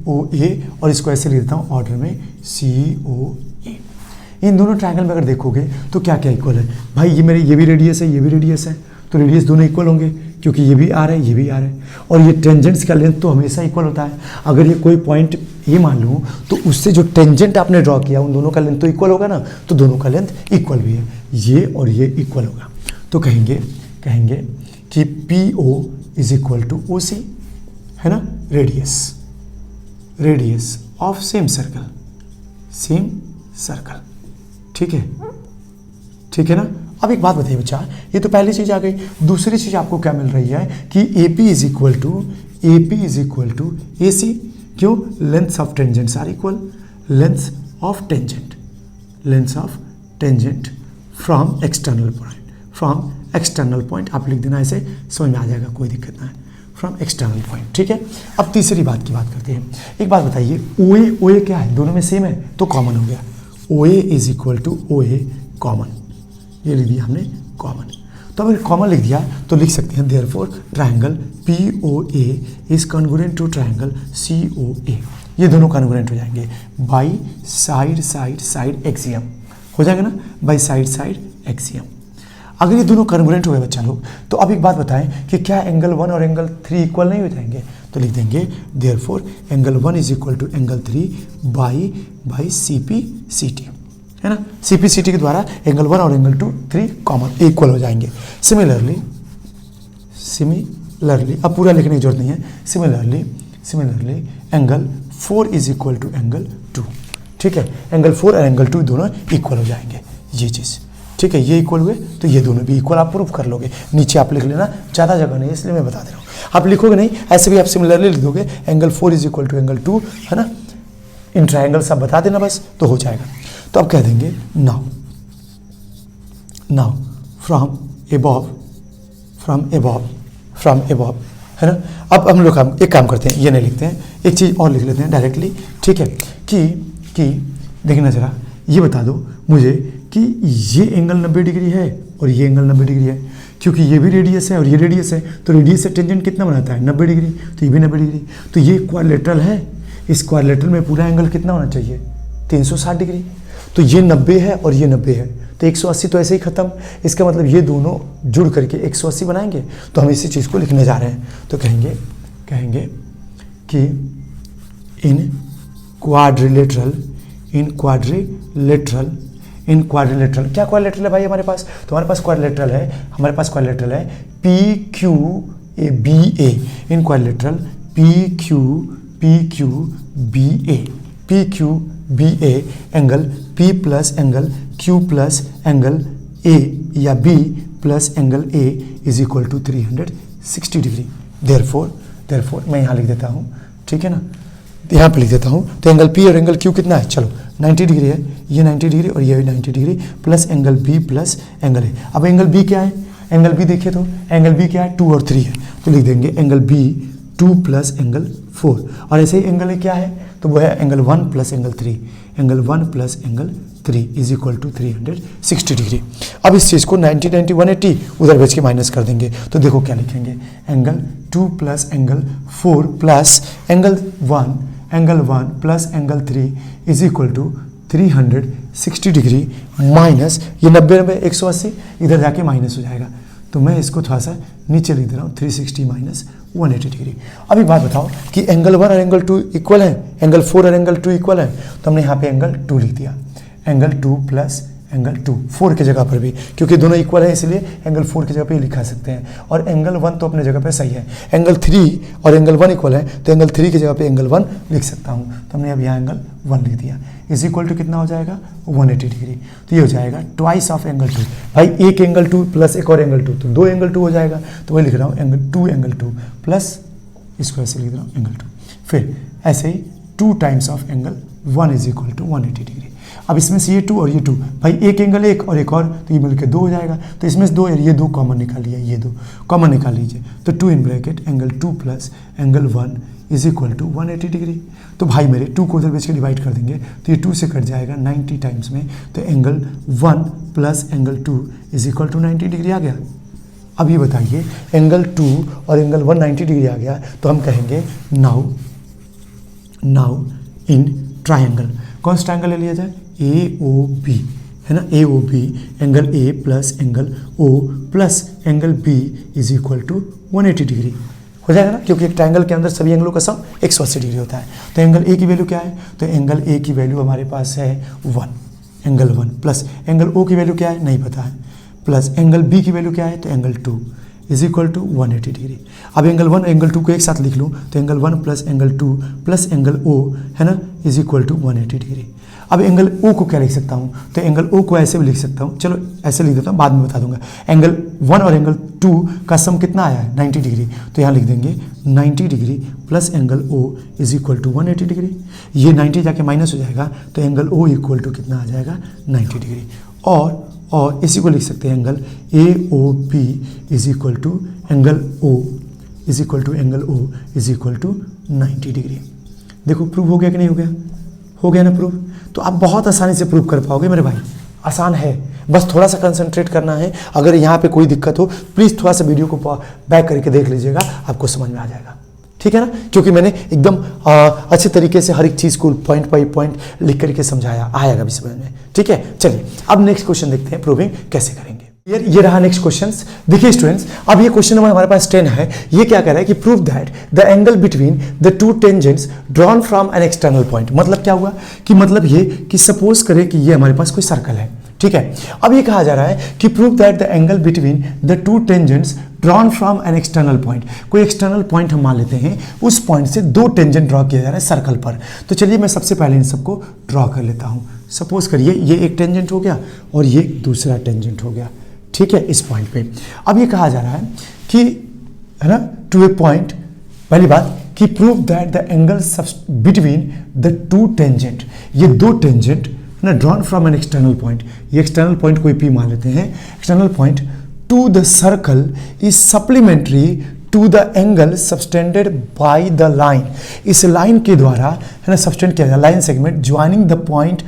ओ ए, और इसको ऐसे लिख देता हूँ ऑर्डर में सी ओ ए। इन दोनों ट्रायंगल में अगर देखोगे तो क्या क्या इक्वल है भाई, ये मेरे ये भी रेडियस है, ये भी रेडियस है, तो रेडियस दोनों इक्वल होंगे क्योंकि ये भी आ रहा है, ये भी आ रहा है, और ये टेंजेंट्स का लेंथ तो हमेशा इक्वल होता है। अगर ये कोई पॉइंट ये मान लूँ तो उससे जो टेंजेंट आपने ड्रॉ किया उन दोनों का लेंथ तो इक्वल होगा ना, तो दोनों का लेंथ इक्वल भी है, ये और ये इक्वल होगा। तो कहेंगे कि P O is equal to O C, है ना, रेडियस ऑफ सेम सर्कल, ठीक है ना। अब एक बात बताइए बच्चा, ये तो पहली चीज आ गई, दूसरी चीज आपको क्या मिल रही है कि AP is equal to A C, क्यों, length of tangents are equal, length of tangent from external point, आप लिख देना ऐसे, समझ में आ जाएगा, कोई दिक्कत ना है, फ्रॉम एक्सटर्नल पॉइंट, ठीक है। अब तीसरी बात की बात करते हैं। एक बात बताइए, OA क्या है, दोनों में सेम है तो कॉमन हो गया, OA is equal to OA common, ये लिख दिया हमने कॉमन। तो अगर कॉमन लिख दिया तो लिख सकते हैं therefore triangle POA is congruent to triangle COA, ये दोनों कॉन्ग्रुएंट हो जाएंगे बाई साइड एक्सियम, हो जाएगा ना, बाई साइड एक्सियम। अगर ये दोनों कॉन्ग्रुएंट हो गए बच्चा लोग, तो अब एक बात बताएं कि क्या एंगल 1 और एंगल 3 इक्वल नहीं हो जाएंगे, तो लिख देंगे therefore angle 1 is equal to angle 3 by CP/CT, है ना, CP/CT के द्वारा एंगल 1 और एंगल 3 कॉमन इक्वल हो जाएंगे। सिमिलरली अब पूरा लिखने की जरूरत नहीं है, similarly angle 4 is equal to angle 2, ठीक है, एंगल 4 और एंगल 2 दोनों इक्वल हो जाएंगे, ये चीज़, ठीक है, ये इक्वल हुए तो ये दोनों भी इक्वल आप प्रूफ कर लोगे। नीचे आप लिख लेना, ज़्यादा जगह नहीं इसलिए मैं बता दे रहा हूँ, आप लिखोगे नहीं, ऐसे भी आप सिमिलरली लिख दोगे, angle 4 is equal to angle 2, है ना, इन ट्रायंगल सब बता देना बस, तो हो जाएगा। तो अब कह देंगे नाउ फ्रॉम एबव, है ना। अब हम लोग एक काम करते हैं, ये नहीं लिखते हैं, एक चीज़ और लिख लेते हैं डायरेक्टली, ठीक है, कि देखना जरा, ये बता दो मुझे कि ये एंगल 90 डिग्री है और ये एंगल 90 डिग्री है, क्योंकि ये भी रेडियस है और ये रेडियस है, तो रेडियस से टेंजेंट कितना बनाता है 90 डिग्री, तो ये भी 90 डिग्री। तो ये क्वाड्रिलेटरल है, इस क्वाड्रिलेटरल में पूरा एंगल कितना होना चाहिए 360 डिग्री। तो ये 90 है और ये 90 है, तो 180 तो ऐसे ही खत्म। इसका मतलब ये दोनों जुड़ करके 180 बनाएंगे। तो हम इसी चीज़ को लिखने जा रहे हैं, तो कहेंगे कि इन क्वाड्रिलेटरल क्या क्वाड्रिलेटरल है भाई हमारे पास? तो हमारे पास क्वाड्रिलेटरल है P Q A B A. In quadrilateral P Q B A angle P plus angle Q plus angle A या B plus angle A is equal to 360 degree. Therefore मैं यहाँ लिख देता हूँ, ठीक है ना, यहाँ पे लिख देता हूँ। तो एंगल P और एंगल Q कितना है? चलो 90 डिग्री है, ये 90 डिग्री और ये भी 90 degree plus angle B plus angle A। अब एंगल B क्या है? एंगल B देखिए तो एंगल B क्या है 2 और 3 है, तो लिख देंगे एंगल B 2 प्लस एंगल 4। और ऐसे ही एंगल A क्या है? तो वो है angle 1 plus angle 3, angle 1 plus angle 3 is equal to 360 degree. अब इस चीज़ को 90 90 180 उधर भेज के माइनस कर देंगे, तो देखो क्या लिखेंगे, angle 2 plus angle 4 plus angle 1 plus angle 3 is equal to 360 degree minus ये 90 90 180 इधर जाके माइनस हो जाएगा। तो मैं इसको थोड़ा सा नीचे लिख दे रहा हूँ, 360 माइनस 180 डिग्री। अब एक बात बताओ कि एंगल 1 और एंगल 2 इक्वल है, एंगल 4 और एंगल 2 इक्वल है, तो हमने यहाँ पे एंगल 2 लिख दिया, एंगल 2 प्लस एंगल 2 4 की जगह पर भी, क्योंकि दोनों इक्वल है इसलिए एंगल 4 की जगह पे लिखा सकते हैं। और एंगल 1 तो अपने jगह पे सही है, एंगल 3 और एंगल 1 इक्वल है, तो एंगल 3 की जगह पे एंगल 1 लिख सकता हूँ। तो हमने अब यहाँ एंगल 1 लिख दिया, इज इक्वल टू कितना हो जाएगा 180 डिग्री। तो ये हो जाएगा ट्वाइस ऑफ एंगल 2। भाई एक एंगल 2 प्लस एक और एंगल 2, तो 2 एंगल 2 हो जाएगा। तो वही लिख रहा हूँ एंगल 2 प्लस इसको ऐसे लिख रहा हूँ एंगल 2, फिर ऐसे ही 2 times of angle 1 is equal to 180 degree. अब इसमें से ये 2 और ये 2, भाई एक एंगल 1 और एक और, तो ये मिलकर 2 हो जाएगा। तो इसमें से 2 और ये 2 कॉमन निकालिए, ये 2 कॉमन निकाल लीजिए, तो 2 in bracket angle 2 plus angle 1 is equal to 180 degree. तो भाई मेरे 2 को उधर बेच के डिवाइड कर देंगे, तो ये 2 से कट जाएगा 90 टाइम्स में, तो angle 1 plus angle 2 is equal to 90 degree आ गया। अब ये बताइए एंगल 2 और एंगल 1 90 डिग्री आ गया, तो हम कहेंगे नाउ इन ट्राइंगल, कौन सा ट्राइंगल ले लिया जाए? AOB है ना, AOB angle A plus angle O plus angle B is equal to 180 degree हो जाएगा ना, क्योंकि एक ट्राइंगल के अंदर सभी एंगलों का सम 180 डिग्री होता है। तो एंगल A की वैल्यू क्या है? तो एंगल A की वैल्यू हमारे पास है 1, एंगल 1 प्लस एंगल O की वैल्यू क्या है नहीं पता है, प्लस एंगल B की वैल्यू क्या है? तो angle 2 is equal to 180 degree. अब एंगल 1 एंगल 2 को एक साथ लिख लूँ, तो angle 1 plus angle 2 plus angle O है ना इज इक्वल टू 180 डिग्री। अब एंगल O को क्या लिख सकता हूँ? तो एंगल O को ऐसे भी लिख सकता हूँ, चलो ऐसे लिख देता हूँ, बाद में बता दूंगा। एंगल 1 और एंगल 2 का सम कितना आया है? 90 डिग्री। तो यहाँ लिख देंगे 90 degree plus angle O is equal to 180 degree. ये 90 जाके माइनस हो जाएगा, तो एंगल O इक्वल टू कितना आ जाएगा 90 डिग्री। और इसी को लिख सकते हैं angle AOB is equal to angle O is equal to angle O is equal to 90 degree. देखो प्रूव हो गया कि नहीं हो गया? हो गया ना प्रूव। तो आप बहुत आसानी से प्रूव कर पाओगे मेरे भाई, आसान है, बस थोड़ा सा कंसंट्रेट करना है। अगर यहाँ पे कोई दिक्कत हो प्लीज़ थोड़ा सा वीडियो को बैक करके देख लीजिएगा, आपको समझ में आ जाएगा, ठीक है ना, क्योंकि मैंने एकदम अच्छे तरीके से हर एक चीज़ को पॉइंट बाई पॉइंट लिख करके समझाया, आएगा भी समझ में, ठीक है। चलिए अब नेक्स्ट क्वेश्चन देखते हैं प्रूविंग कैसे करेंगे। ये रहा नेक्स्ट क्वेश्चन। देखिए स्टूडेंट्स, अब ये क्वेश्चन नंबर हमारे पास 10 है। ये क्या कह रहा है कि prove that the angle between the to tangents drawn from an external point. मतलब क्या हुआ कि मतलब ये कि सपोज करें कि ये हमारे पास कोई सर्कल है, ठीक है। अब ये कहा जा रहा है कि prove that the angle between the to tangents drawn from an external point. कोई एक्सटर्नल पॉइंट हम मान लेते हैं, उस पॉइंट से 2 टेंजेंट ड्रॉ किया जा रहा है सर्कल पर। तो चलिए मैं सबसे पहले इन सबको ड्रॉ कर लेता हूँ। सपोज करिए ये एक टेंजेंट हो गया और ये दूसरा टेंजेंट हो गया, ठीक है, इस पॉइंट पे। अब ये कहा जा रहा है कि है ना टू ए पॉइंट, पहली बात कि prove that the angle between the two tangent, ये 2 टेंजेंट ना drawn from an external point, ये एक्सटर्नल पॉइंट कोई P मान लेते हैं, external point to the circle is supplementary to the angle subtended by the line. इस line के द्वारा है ना सबटेंड किया जाए, line segment joining the point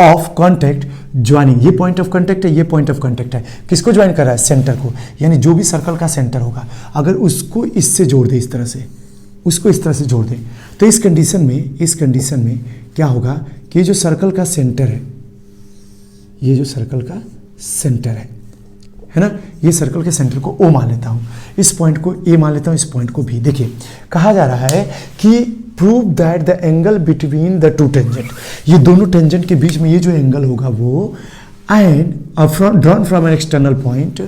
of contact joining, ये पॉइंट ऑफ कॉन्टैक्ट है, ये पॉइंट ऑफ कॉन्टैक्ट है, किसको ज्वाइन कर रहा है, सेंटर को, यानी जो भी सर्कल का सेंटर होगा अगर उसको इससे जोड़ दे, इस तरह से उसको इस तरह से जोड़ दे, तो इस कंडीशन में क्या होगा कि ये जो सर्कल का सेंटर है, ये जो सर्कल का सेंटर है ना, ये सर्कल के सेंटर को ओ मान लेता हूँ, इस पॉइंट को ए मान लेता हूँ, इस पॉइंट को बी। देखिए कहा जा रहा है कि prove that the angle between the two tangent, ये दोनों टेंजेंट के बीच में ये जो एंगल होगा वो and drawn from an external point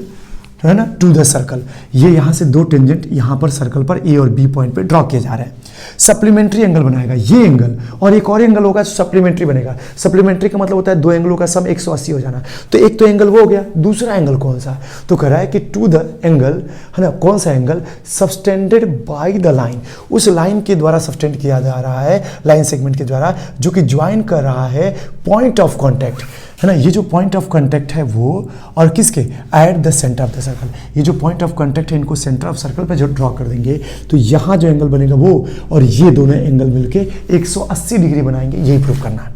है ना टू द सर्कल, ये यहाँ से दो टेंजेंट यहाँ पर सर्कल पर ए और बी पॉइंट पे ड्रॉ किया जा रहा है, सप्लीमेंट्री एंगल बनाएगा ये एंगल, और एक और एंगल होगा सप्लीमेंट्री बनेगा। सप्लीमेंट्री का मतलब होता है दो एंगलों का सम 180 हो जाना, तो एक तो एंगल वो हो गया, दूसरा एंगल कौन सा, तो कह रहा है कि टू द एंगल है ना, कौन सा angle, subtended by the line, उस लाइन के द्वारा सबटेंड किया जा रहा है, लाइन सेगमेंट के द्वारा, जो कि ज्वाइन कर रहा है पॉइंट ऑफ कॉन्टैक्ट है ना, ये जो पॉइंट ऑफ कॉन्टैक्ट है वो, और किसके, at the centre of the circle, ये जो पॉइंट ऑफ कॉन्टैक्ट है इनको सेंटर ऑफ सर्कल पे जो ड्रॉ कर देंगे तो यहाँ जो एंगल बनेगा वो और ये दोनों एंगल मिलके 180 डिग्री बनाएंगे, यही प्रूव करना है।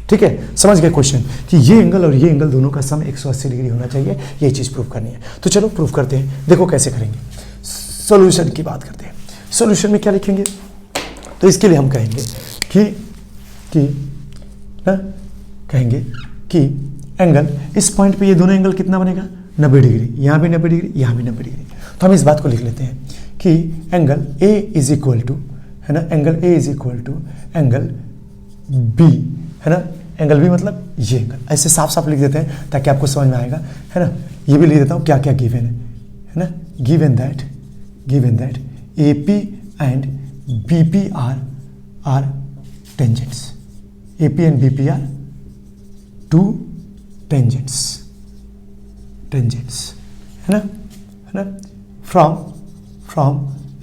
ठीक है, समझ गए क्वेश्चन कि ये एंगल और ये एंगल दोनों का सम 180 डिग्री होना चाहिए, ये चीज़ प्रूव करनी है। तो चलो प्रूव करते हैं, देखो कैसे करेंगे। सोल्यूशन की बात करते हैं, सोल्यूशन में क्या लिखेंगे, तो इसके लिए हम कहेंगे कि एंगल इस पॉइंट पे ये दोनों एंगल कितना बनेगा, 90 डिग्री, यहाँ भी 90 डिग्री, यहाँ भी 90 डिग्री। तो हम इस बात को लिख लेते हैं कि angle A is equal to है ना, angle A is equal to angle B है ना, एंगल बी मतलब ये एंगल, ऐसे साफ साफ लिख देते हैं ताकि आपको समझ में आएगा है ना। ये भी लिख देता हूँ क्या क्या गिवन है ना, given that A P and B P are tangents, A P and B P are two tangents है ना, फ्रॉम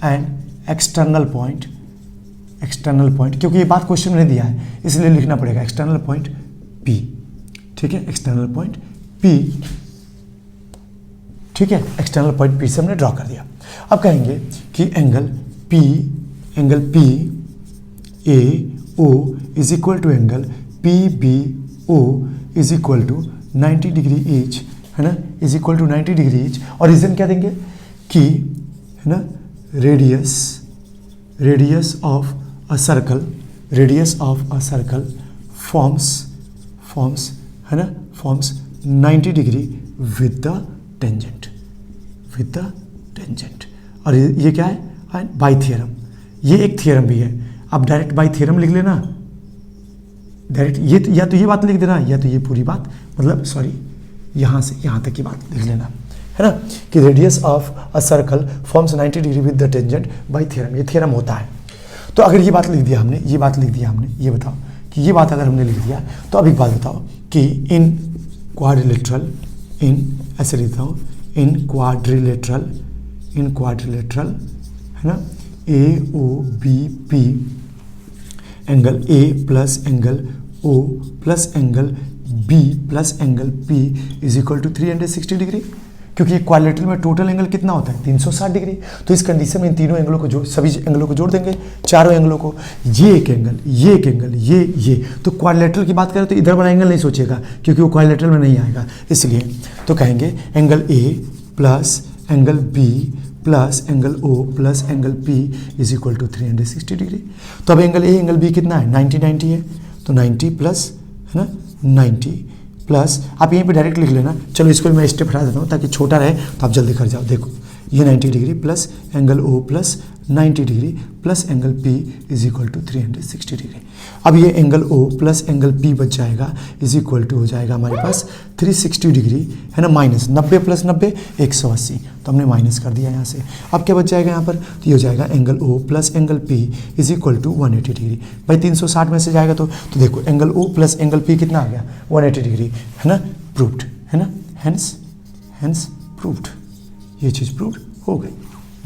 एन एक्सटर्नल पॉइंट, क्योंकि ये बात क्वेश्चन में दिया है इसलिए लिखना पड़ेगा एक्सटर्नल पॉइंट P, ठीक है, एक्सटर्नल पॉइंट P, ठीक है, एक्सटर्नल पॉइंट P से हमने ड्रॉ कर दिया। अब कहेंगे कि angle P A O is equal to angle P B O is equal to 90 degree each है ना, is equal to 90 degree each, और रीजन क्या देंगे कि है ना radius of a circle forms है ना, forms 90 degree with the tangent, और ये क्या है, बाय थ्योरम, ये एक थ्योरम भी है। अब डायरेक्ट बाय थ्योरम लिख लेना, डायरेक्ट ये या तो ये बात लिख देना या तो ये पूरी बात, मतलब सॉरी यहाँ से यहाँ तक की बात लिख लेना है ना, कि radius of a circle forms 90 degree with the tangent bye theorem, ये थ्योरम होता है। तो अगर ये बात लिख दिया हमने, ये बताओ कि ये बात अगर हमने लिख दिया, तो अब एक बात बताओ कि इन क्वाड्रिलेटरल, ऐसे लिखता हूँ, इन क्वाड्रिलेटरल है ना, A O B P, angle A plus angle O plus angle B plus angle P is equal to 360 degree, क्योंकि क्वाड्रिलेटरल में टोटल एंगल कितना होता है 360 डिग्री। तो इस कंडीशन में इन तीनों एंगलों को सभी एंगलों को जोड़ देंगे, चारों एंगलों को, ये एक एंगल, ये। तो क्वाड्रिलेटरल की बात करें तो इधर वाला एंगल नहीं सोचेगा क्योंकि वो क्वाड्रिलेटरल में नहीं आएगा, इसलिए तो कहेंगे angle A plus angle B plus angle O plus angle P is equal to 360 degree. तो अब एंगल ए एंगल बी कितना है, 90 है, तो 90 प्लस है ना 90 प्लस, आप यहीं पे डायरेक्ट लिख लेना। चलो इसको मैं स्टेप हटा देता हूँ ताकि छोटा रहे तो आप जल्दी कर जाओ। देखो ये 90 degree plus angle O plus 90 degree plus angle P is equal to 360 degree. अब ये angle O plus angle P बच जाएगा इज इक्वल टू हो जाएगा हमारे पास 360 डिग्री है ना, माइनस 90 प्लस 90 180, तो हमने माइनस कर दिया यहाँ से। अब क्या बच जाएगा यहाँ पर, तो ये हो जाएगा angle O plus angle P is equal to 180 degree. भाई 360 में से जाएगा तो देखो angle O plus angle P कितना आ गया 180 डिग्री है ना, प्रूव्ड है ना, हेंस प्रूव्ड, ये चीज़ प्रूव्ड हो गई।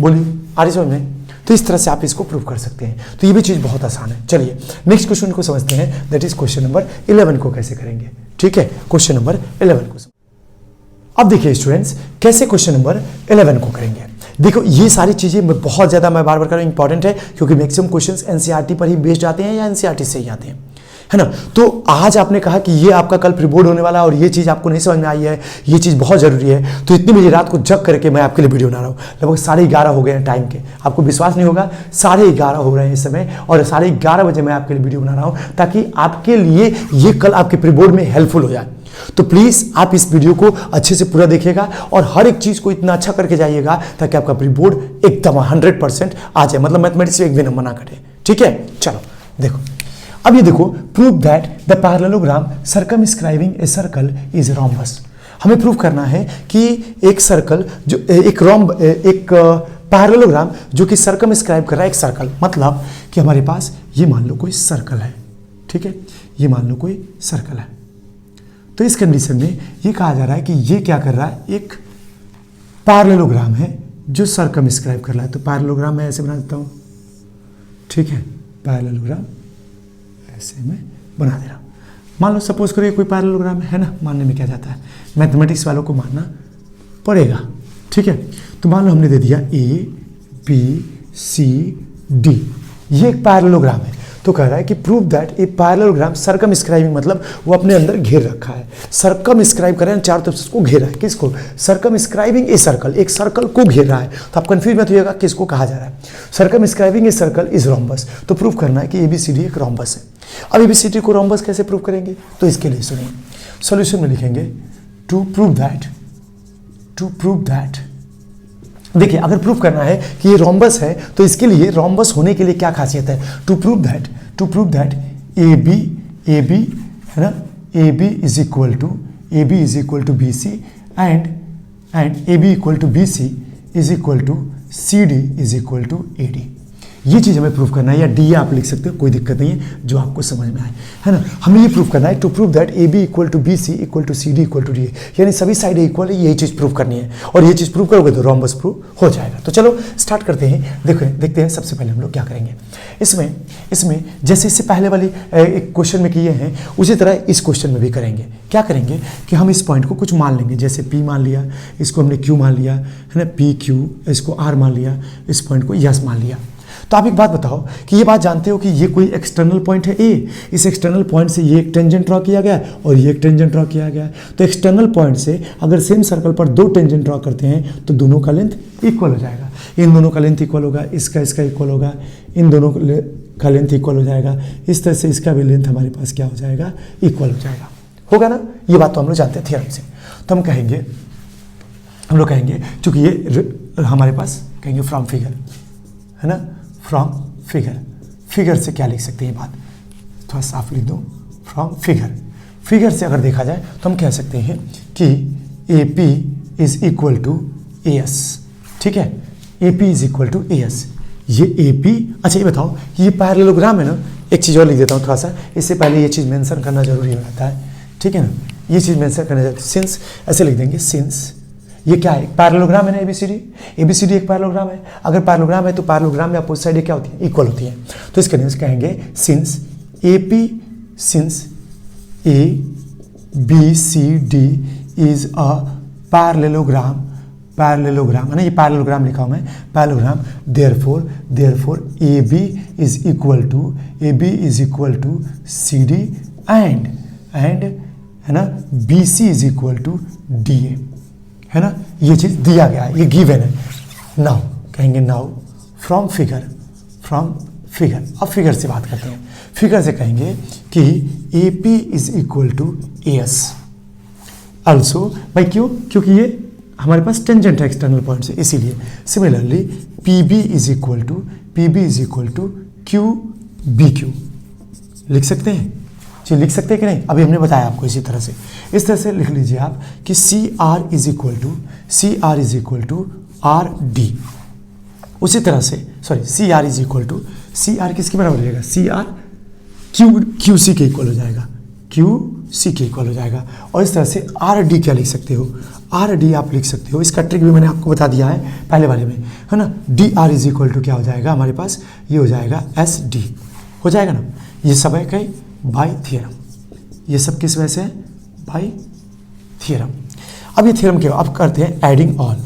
बोलिए आ रही समझ में? तो इस तरह से आप इसको प्रूव कर सकते हैं। तो ये भी चीज़ बहुत आसान है। चलिए नेक्स्ट क्वेश्चन को समझते हैं, दैट इज क्वेश्चन नंबर 11 को कैसे करेंगे। ठीक है, क्वेश्चन नंबर 11 को अब देखिए स्टूडेंट्स कैसे क्वेश्चन नंबर 11 को करेंगे। देखो ये सारी चीज़ें बहुत ज़्यादा मैं बार बार कर रहा हूँ, इंपॉर्टेंट है क्योंकि मैक्सिमम क्वेश्चंस एनसीईआरटी पर ही बेस्ड आते हैं या एनसीईआरटी से ही आते हैं। है ना। तो आज आपने कहा कि ये आपका कल प्री बोर्ड होने वाला है और ये चीज़ आपको नहीं समझ में आई है, ये चीज़ बहुत ज़रूरी है, तो इतनी बजे रात को जग करके मैं आपके लिए वीडियो बना रहा हूँ। लगभग 11:30 हो गए हैं टाइम के, आपको विश्वास नहीं होगा 11:30 हो रहे हैं इस समय, और 11:30 बजे मैं आपके लिए वीडियो बना रहा हूँ ताकि आपके लिए ये कल आपके प्री बोर्ड में हेल्पफुल हो जाए। तो प्लीज़ आप इस वीडियो को अच्छे से पूरा देखिएगा और हर एक चीज़ को इतना अच्छा करके जाइएगा ताकि आपका प्री बोर्ड एकदम 100% आ जाए, मतलब मैथमेटिक्स एक भी नंबर ना कटे। ठीक है, चलो देखो, अब ये देखो, prove that the parallelogram circumscribing a circle is rhombus. हमें प्रूव करना है कि एक सर्कल जो एक पैरेललोग्राम जो कि सर्कमस्क्राइब कर रहा है एक सर्कल, मतलब कि हमारे पास ये मान लो कोई सर्कल है, ठीक है, ये मान लो कोई सर्कल है। तो इस कंडीशन में ये कहा जा रहा है कि ये क्या कर रहा है, एक पैरेललोग्राम है जो सर्कमस्क्राइब कर रहा है। तो पैरेललोग्राम मैं ऐसे बना देता हूँ, ठीक है, पैरेललोग्राम ऐसे मैं बना दे रहा हूँ। मान लो सपोज करिए कोई पैरेललोग्राम है ना, मानने में क्या जाता है, मैथमेटिक्स वालों को मानना पड़ेगा, ठीक है। तो मान लो हमने दे दिया ABCD, ये एक पैरेललोग्राम है। तो कह रहा है कि prove that a parallelogram circumscribing, मतलब वो अपने अंदर घेर रखा है, सर्कमस्क्राइब कर रहे हैं, चारों तरफ से उसको घेर रहा है। किसको? सर्कमस्क्राइबिंग ए सर्कल, एक सर्कल को घेर रहा है। तो आप कंफ्यूज मत होइएगा किसको कहा जा रहा है। Circumscribing a circle is rhombus. तो प्रूव करना है कि ABCD एक रोम्बस है। अब ABCD को रोम्बस कैसे प्रूव करेंगे, तो इसके लिए सुनिए, सॉल्यूशन में लिखेंगे टू प्रूव दैट, देखिए अगर प्रूफ करना है कि ये रोम्बस है तो इसके लिए रोम्बस होने के लिए क्या खासियत है, टू प्रूव दैट AB है ना, AB is equal to BC and AB equal to BC is equal to CD is equal to AD। ये चीज़ हमें प्रूफ करना है, या D आप लिख सकते हो, कोई दिक्कत नहीं है, जो आपको समझ में आए, है ना। हमें ये प्रूफ करना है to prove that AB equal to BC equal to CD equal to DA, यानी सभी साइड इक्वल है, यही चीज़ प्रूफ करनी है, और ये चीज़ प्रूफ करोगे तो रोम्बस प्रूफ हो जाएगा। तो चलो स्टार्ट करते हैं, देखते हैं सबसे पहले हम लोग क्या करेंगे। इसमें जैसे इससे पहले वाली एक क्वेश्चन में किए हैं उसी तरह इस क्वेश्चन में भी करेंगे। क्या करेंगे कि हम इस पॉइंट को कुछ मान लेंगे, जैसे P मान लिया, इसको हमने Q मान लिया, है ना, PQ, इसको R मान लिया, इस पॉइंट को S मान लिया। तो आप एक बात बताओ कि ये बात जानते हो कि ये कोई एक्सटर्नल पॉइंट है A, इस एक्सटर्नल पॉइंट से ये एक टेंजेंट ड्रॉ किया गया और ये एक टेंजेंट ड्रॉ किया गया। तो एक्सटर्नल पॉइंट से अगर सेम सर्कल पर दो टेंजेंट ड्रॉ करते हैं तो दोनों का लेंथ इक्वल हो जाएगा। इन दोनों का लेंथ इक्वल होगा, इसका इक्वल होगा, इन दोनों का लेंथ इक्वल हो जाएगा। इस तरह से इसका भी लेंथ हमारे पास क्या हो जाएगा, इक्वल हो जाएगा, होगा ना। ये बात तो हम लोग जानते हैं थ्योरम से। तो हम लोग कहेंगे चूंकि ये हमारे पास कहेंगे फ्रॉम फिगर, है ना, फ्रॉम फिगर से क्या लिख सकते हैं, ये बात थोड़ा साफ लिख दो, फ्रॉम फिगर से अगर देखा जाए तो हम कह सकते हैं कि AP is equal to AS, ठीक है, AP is equal to AS। ये AP, अच्छा ये बताओ ये पैरेललोग्राम है ना, एक चीज़ और लिख देता हूँ थोड़ा सा, इससे पहले ये चीज़ मेंशन करना जरूरी हो जाता है, ठीक है ना, ये चीज़ मेंशन करना जरूरी। सिंस ऐसे लिख देंगे, सिंस ये क्या है, पैरेललोग्राम है ना, ABCD एक पैरेललोग्राम है। अगर पैरेललोग्राम है तो पैरेललोग्राम में अपोजिट साइड क्या होती है, इक्वल होती है। तो इसके लिए कहेंगे since ABCD is a parallelogram है ना, ये पैरेललोग्राम लिखा हूं मैं, parallelogram, therefore AB is equal to CD and है ना BC is equal to DA, है ना। ये चीज दिया गया है, ये गिवन है। नाउ कहेंगे फ्रॉम फिगर। अब फिगर से बात करते हैं। फिगर से कहेंगे कि AP is equal to AS also, भाई क्यों, क्योंकि ये हमारे पास टेंजेंट है एक्सटर्नल पॉइंट से, इसीलिए। Similarly PB is equal to QBQ लिख सकते हैं जी, लिख सकते हैं कि नहीं, अभी हमने बताया आपको। इसी तरह से इस तरह से लिख लीजिए आप कि CR is equal to RD। उसी तरह से CR is equal to, CR किसके बराबर हो जाएगा, CR QC के इक्वल हो जाएगा, QC के इक्वल हो जाएगा। और इस तरह से RD क्या लिख सकते हो, RD आप लिख सकते हो, इसका ट्रिक भी मैंने आपको बता दिया है पहले वाले में, है ना। DR इज इक्वल टू क्या हो जाएगा हमारे पास, ये हो जाएगा SD, हो जाएगा ना। ये सब है कहीं बाय थ्योरम, ये सब किस वजह से है, बाय थ्योरम। अब ये थ्योरम क्या, अब करते हैं एडिंग ऑल,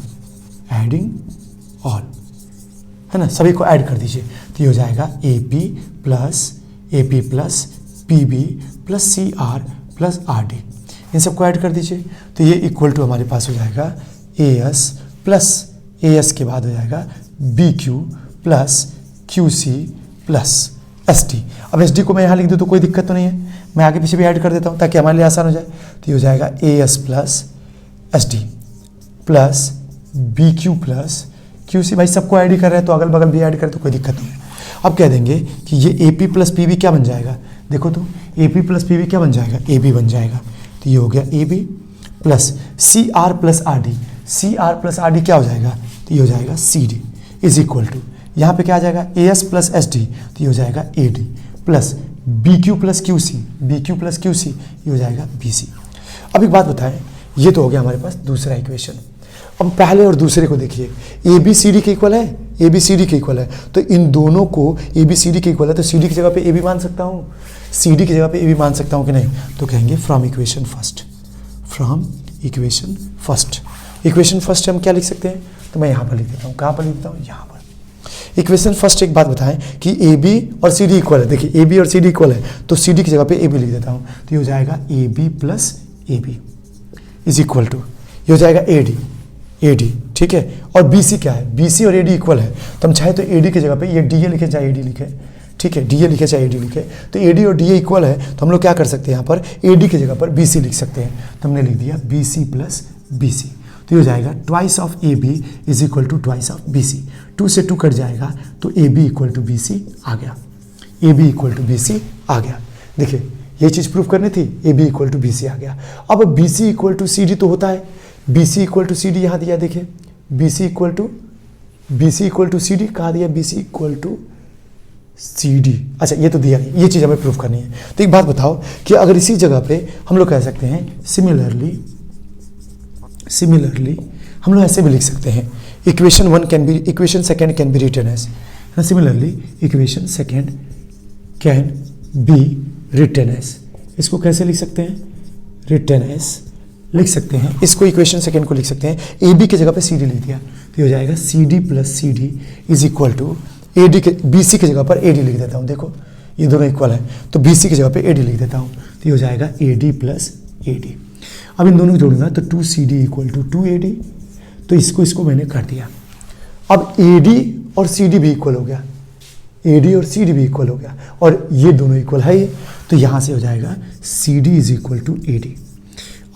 है ना, सभी को ऐड कर दीजिए। तो ये हो जाएगा AP plus P B plus C R plus R D, इन सबको ऐड कर दीजिए तो ये इक्वल टू हमारे पास हो जाएगा A S plus A S के बाद हो जाएगा B Q plus Q C plus S D. अब एस डी को मैं यहाँ लिख दूँ तो कोई दिक्कत तो नहीं है, मैं आगे पीछे भी ऐड कर देता हूँ ताकि हमारे लिए आसान हो जाए। तो ये हो जाएगा A S plus S D plus B Q plus Q C. भाई सबको ऐड ही कर रहे हैं तो अगल बगल भी ऐड करें तो कोई दिक्कत नहीं है। अब कह देंगे कि ये A P plus P B क्या बन जाएगा, देखो तो A P plus P B क्या बन जाएगा, ए बी बन जाएगा। तो ये हो गया A B plus C R plus R D, C R plus R D क्या हो जाएगा, तो ये हो जाएगा C D is equal to, यहाँ पे क्या आ जाएगा A S plus S D, तो ये हो जाएगा A D plus B Q plus Q C, B Q plus Q C, ये हो जाएगा बी सी। अब एक बात बताएं, ये तो हो गया हमारे पास दूसरा इक्वेशन। अब पहले और दूसरे को देखिए, ए बी सी डी के इक्वल है, ए बी सी डी के इक्वल है, तो इन दोनों को ए बी सी डी के इक्वल है तो सी डी की जगह पे ए बी मान सकता हूँ, सी डी की जगह पे ए बी मान सकता हूँ कि नहीं, तो कहेंगे from equation first, from equation first. Equation first हम क्या लिख सकते हैं, तो मैं यहाँ पर लिख देता हूँ, कहाँ पर लिख देता हूँ, यहाँ पर। इक्वेशन फर्स्ट एक बात बताएं कि ए बी और सी डी इक्वल है, देखिए ए बी और सी डी इक्वल है तो सी डी की जगह पे ए बी लिख देता हूँ, तो ये हो जाएगा A B plus A B is equal to, ये हो जाएगा ए डी, ए डी ठीक है। और बी सी क्या है, बी सी और ए डी इक्वल है तो हम चाहे तो ए डी की जगह पे ये डी ए लिखे चाहे ए डी लिखे, ठीक है, डी ए लिखे चाहे ए डी लिखे, तो ए डी और डी ए इक्वल है तो हम लोग क्या कर सकते हैं, यहाँ पर ए डी की जगह पर बी सी लिख सकते हैं, तो हमने लिख दिया B C plus B C. तो ये हो जाएगा twice of A B is equal to twice of B C, 2 से 2 कट जाएगा तो A B equal to B C आ गया, A B equal to B C आ गया। देखिए ये चीज़ प्रूफ करनी थी, A B equal to B C आ गया। अब B C equal to C D तो होता है, B C equal to C D यहाँ दिया, देखिए B C equal to C D कहाँ दिया, B C equal to C D, अच्छा ये तो दिया नहीं, ये चीज़ हमें प्रूफ करनी है। तो एक बात बताओ कि अगर इसी जगह पे हम लोग कह सकते हैं सिमिलरली हम लोग ऐसे भी लिख सकते हैं, equation second can be written as, similarly equation second can be written as, इसको कैसे लिख सकते हैं, रिटन एज लिख सकते हैं, इसको इक्वेशन सेकेंड को लिख सकते हैं, ए बी की जगह पे सी डी लिख दिया तो ये हो जाएगा C D plus C D is equal to A D के, बी सी की जगह पर ए डी लिख देता हूँ, देखो ये दोनों इक्वल है तो बी सी की जगह पे ए डी लिख देता हूँ, तो ये हो जाएगा A D plus A D. अब इन दोनों को जोड़ूंगा तो 2 C D equal to 2 A D, तो इसको मैंने कर दिया। अब ए डी और सी डी भी इक्वल हो गया, ए डी और सी डी भी इक्वल हो गया और ये दोनों इक्वल है ये, तो यहाँ से हो जाएगा C D is equal to A D.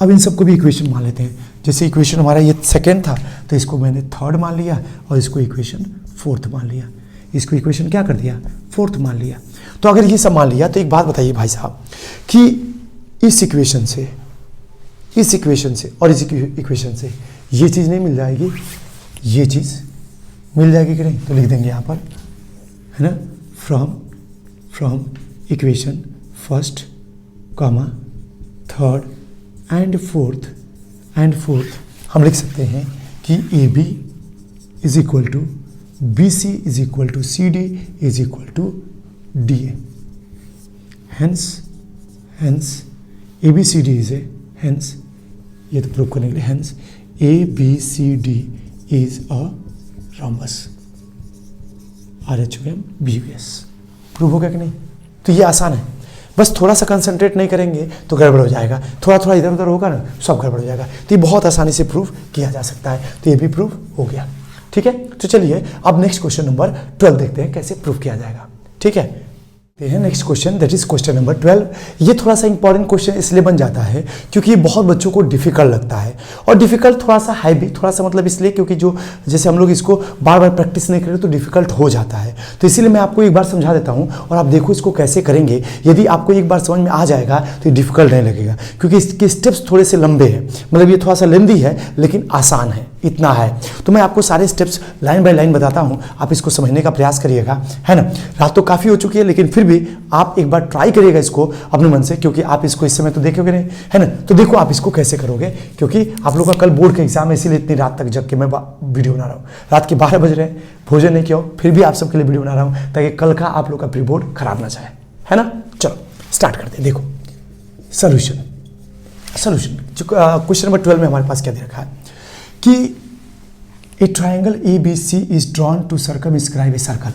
अब इन सबको भी इक्वेशन मान लेते हैं, जैसे इक्वेशन हमारा ये सेकेंड था तो इसको मैंने थर्ड मान लिया और इसको इक्वेशन फोर्थ मान लिया, इसको इक्वेशन क्या कर दिया, फोर्थ मान लिया। तो अगर ये सब मान लिया तो एक बात बताइए भाई साहब कि इस इक्वेशन से और इस इक्वेशन से ये चीज़ नहीं मिल जाएगी, ये चीज़ मिल जाएगी कि नहीं, तो लिख देंगे यहाँ पर है ना, from equation first comma third and fourth हम लिख सकते हैं कि A B is equal to B C is equal to C D is equal to D A, hence A B C D is A, hence ये तो prove करने के लिए, hence A B C D is a rhombus, RHOMBS prove हो गया कि नहीं। तो ये आसान है, बस थोड़ा सा कंसंट्रेट नहीं करेंगे तो गड़बड़ हो जाएगा, थोड़ा इधर उधर होगा ना सब गड़बड़ हो जाएगा। तो ये बहुत आसानी से प्रूव किया जा सकता है, तो ये भी प्रूव हो गया, ठीक है। तो चलिए अब नेक्स्ट क्वेश्चन नंबर 12 देखते हैं कैसे प्रूव किया जाएगा, ठीक है। Next question that is question number 12। ये थोड़ा सा इंपॉर्टेंट क्वेश्चन इसलिए बन जाता है क्योंकि ये बहुत बच्चों को डिफिकल्ट लगता है, और डिफिकल्ट थोड़ा सा है भी, थोड़ा सा मतलब इसलिए क्योंकि जो जैसे हम लोग इसको बार बार प्रैक्टिस नहीं करें तो डिफिकल्ट हो जाता है। तो इसीलिए मैं आपको एक बार समझा देता हूँ और आप देखो इसको कैसे करेंगे। यदि आपको एक बार समझ में आ जाएगा तो ये डिफिकल्ट नहीं लगेगा, क्योंकि इसके स्टेप्स थोड़े से लंबे हैं, मतलब ये थोड़ा सा लेंदी है लेकिन आसान है, इतना है। तो मैं आपको सारे स्टेप्स लाइन बाय लाइन बताता हूँ, आप इसको समझने का प्रयास करिएगा, है ना। रात तो काफ़ी हो चुकी है लेकिन फिर भी आप एक बार ट्राई करिएगा इसको अपने मन से, क्योंकि आप इसको इस समय तो देखोगे नहीं, है ना। तो देखो आप इसको कैसे करोगे, क्योंकि आप लोगों का कल बोर्ड का एग्जाम है, इसीलिए इतनी रात तक जग के मैं वीडियो बना रहा हूँ। रात के 12 बज रहे हैं, भोजन नहीं किया हो, फिर भी आप सबके लिए वीडियो बना रहा हूँ ताकि कल का आप लोग का प्री बोर्ड खराब ना जाए, है ना। चलो स्टार्ट करते हैं। देखो सोल्यूशन क्वेश्चन नंबर 12 में हमारे पास क्या दे रखा है कि a triangle ABC is drawn to circumscribe a circle.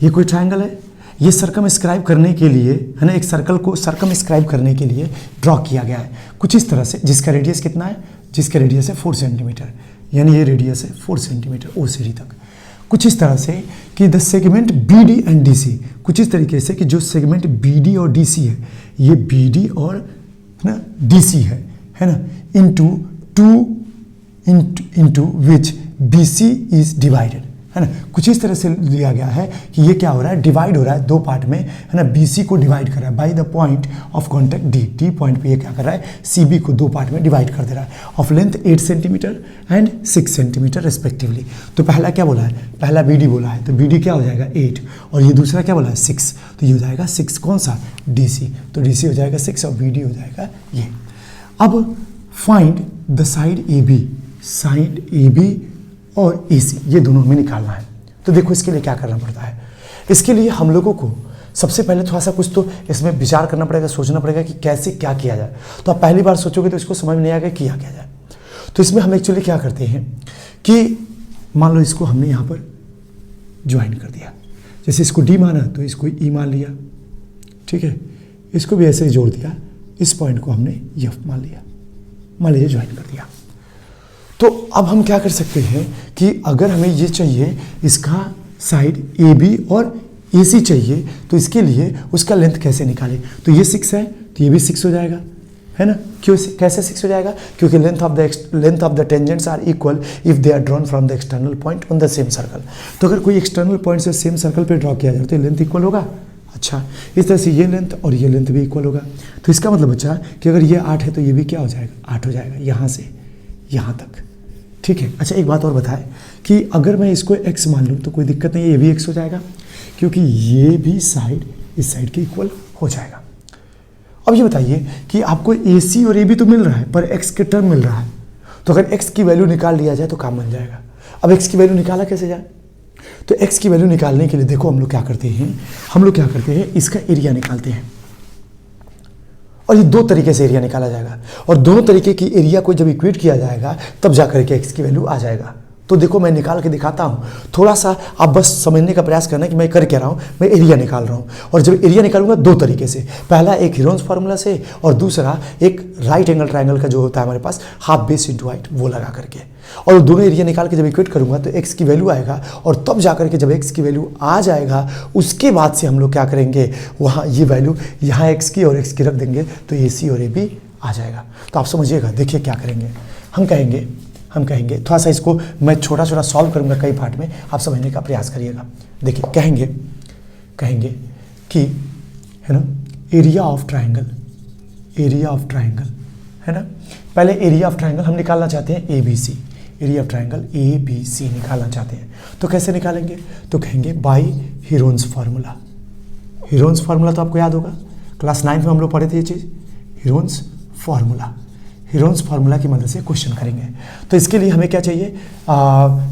ये कोई ट्राइंगल है, ये सर्कमस्क्राइब करने के लिए है ना, एक सर्कल को सर्कमस्क्राइब करने के लिए ड्रॉ किया गया है कुछ इस तरह से, जिसका रेडियस कितना है, जिसका रेडियस है 4 सेंटीमीटर, यानी ये रेडियस है 4 सेंटीमीटर ओ सी डी तक। कुछ इस तरह से कि the segment B D and D C, कुछ इस तरीके से कि जो सेगमेंट बी डी और डी सी है, ये बी डी और है ना डी सी है ना, into which B C is divided, है ना। कुछ इस तरह से लिया गया है कि ये क्या हो रहा है, डिवाइड हो रहा है दो पार्ट में, है ना। बीसी को डिवाइड कर रहा है by the point of contact D point पे ये क्या कर रहा है, सीबी को दो पार्ट में डिवाइड कर दे रहा है, of length 8 centimetre and 6 centimetre respectively. तो पहला क्या बोला है, पहला बीडी बोला है, तो बीडी क्या हो जाएगा 8, और ये दूसरा क्या बोला है 6, तो ये हो जाएगा 6 कौन सा, डीसी, तो डीसी हो जाएगा 6 और बीडी हो जाएगा ये। अब find the side A B और AC, ये दोनों हमें निकालना है। तो देखो इसके लिए क्या करना पड़ता है, इसके लिए हम लोगों को सबसे पहले थोड़ा सा कुछ तो इसमें विचार करना पड़ेगा, सोचना पड़ेगा कि कैसे क्या किया जाए। तो आप पहली बार सोचोगे तो इसको समझ में नहीं आएगा किया क्या जाए। तो इसमें हम एक्चुअली क्या करते हैं कि मान लो इसको हमने यहाँ पर ज्वाइन कर दिया, जैसे इसको D माना तो इसको E मान लिया, ठीक है, इसको भी ऐसे ही जोड़ दिया, इस पॉइंट को हमने F मान लिया, मान लीजिए ज्वाइन कर दिया। तो अब हम क्या कर सकते हैं कि अगर हमें ये चाहिए, इसका साइड AB और AC चाहिए, तो इसके लिए उसका लेंथ कैसे निकालें। तो ये 6 है तो ये भी 6 हो जाएगा, है ना। क्यों कैसे 6 हो जाएगा, क्योंकि length of the tangents are equal if they are drawn from the external point on the same circle. तो अगर कोई एक्सटर्नल पॉइंट से सेम सर्कल पे ड्रॉ किया जाए तो लेंथ इक्वल होगा। अच्छा, इस तरह से ये लेंथ और ये लेंथ भी इक्वल होगा। तो इसका मतलब बच्चा कि अगर ये 8 है तो ये भी क्या हो जाएगा, 8 हो जाएगा, यहाँ से यहाँ तक, ठीक है। अच्छा, एक बात और बताए कि अगर मैं इसको x मान लूँ तो कोई दिक्कत नहीं है, ये भी x हो जाएगा, क्योंकि ये भी साइड इस साइड के इक्वल हो जाएगा। अब ये बताइए कि आपको AC और AB तो मिल रहा है, पर x के टर्म मिल रहा है, तो अगर x की वैल्यू निकाल लिया जाए तो काम बन जाएगा। अब x की वैल्यू निकाला कैसे जाए, तो x की वैल्यू निकालने के लिए देखो हम लोग क्या करते हैं, इसका एरिया निकालते हैं, और ये दो तरीके से एरिया निकाला जाएगा, और दोनों तरीके की एरिया को जब इक्वेट किया जाएगा तब जाकर के x की वैल्यू आ जाएगा। तो देखो मैं निकाल के दिखाता हूँ, थोड़ा सा आप बस समझने का प्रयास करना कि मैं कर क्या रहा हूँ, मैं एरिया निकाल रहा हूँ। और जब एरिया निकालूंगा दो तरीके से, पहला एक हीरोन्स फार्मूला से, और दूसरा एक राइट एंगल ट्रायंगल का जो होता है हमारे पास, हाफ बेस इंटू हाइट, वो लगा करके, और दोनों एरिया निकाल के जब इक्वेट करूंगा तो x की वैल्यू आएगा, और तब जाकर के जब x की वैल्यू आ जाएगा उसके बाद से हम लोग क्या करेंगे, वहाँ ये वैल्यू यहाँ x की और x की रख देंगे तो AC और AB आ जाएगा। तो आप समझिएगा, देखिए क्या करेंगे, हम कहेंगे थोड़ा सा इसको मैं छोटा छोटा सॉल्व करूंगा कई पार्ट में, आप समझने का प्रयास करिएगा। देखिए कहेंगे कि है ना, एरिया ऑफ ट्रायंगल, है ना। पहले एरिया ऑफ ट्रायंगल हम निकालना चाहते हैं ABC, area of triangle ABC निकालना चाहते हैं, तो कैसे निकालेंगे, तो कहेंगे by Heron's formula. Heron's formula तो आपको याद होगा, क्लास 9 में हम लोग पढ़े थे ये चीज़, हीरोन्स फार्मूला की मदद से क्वेश्चन करेंगे। तो इसके लिए हमें क्या चाहिए,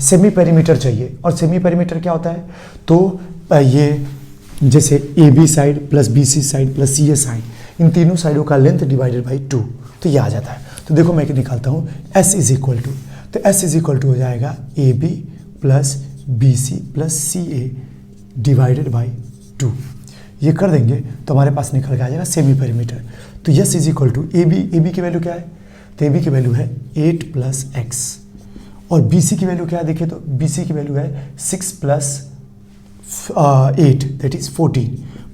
सेमी पेरीमीटर चाहिए, और सेमी पेरीमीटर क्या होता है, तो ये जैसे AB side plus BC side plus CA side, इन तीनों साइडों का लेंथ डिवाइडेड बाई 2, तो ये आ जाता है। तो देखो मैं निकालता हूँ S इज इक्वल टू, तो S इज इक्वल टू हो जाएगा AB plus BC plus CA divided by 2। ये कर देंगे तो हमारे पास निकल के आ जाएगा सेमी पेरीमीटर। तो S is equal to AB की वैल्यू क्या है, तो AB की वैल्यू है 8 प्लस x, और BC की वैल्यू क्या है, देखिए तो BC की वैल्यू है 6 plus 8 that is 14,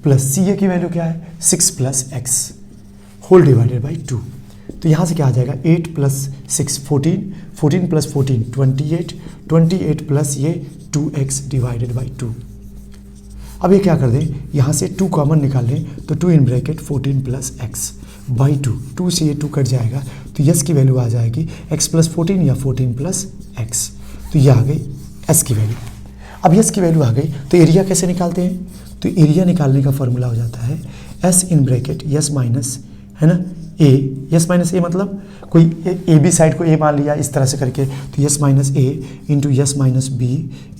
plus CA की वैल्यू क्या है 6 plus x whole divided by 2। तो यहाँ से क्या आ जाएगा 8 प्लस 6 14, 14 प्लस 14 28, 28 प्लस ये 2x डिवाइडेड बाई 2। अब ये क्या कर दें, यहाँ से 2 कॉमन निकाल लें, तो 2 in bracket 14 plus x by 2, 2 से ये 2 कट जाएगा, तो यस की वैल्यू आ जाएगी x प्लस 14 या 14 प्लस x, तो ये आ गई s की वैल्यू। अब यस की वैल्यू आ गई, तो एरिया कैसे निकालते हैं, तो एरिया निकालने का फॉर्मूला हो जाता है s in bracket yes minus, है ना, a, यस माइनस a मतलब कोई AB साइड को a मान लिया इस तरह से करके, तो yes minus a into yes minus b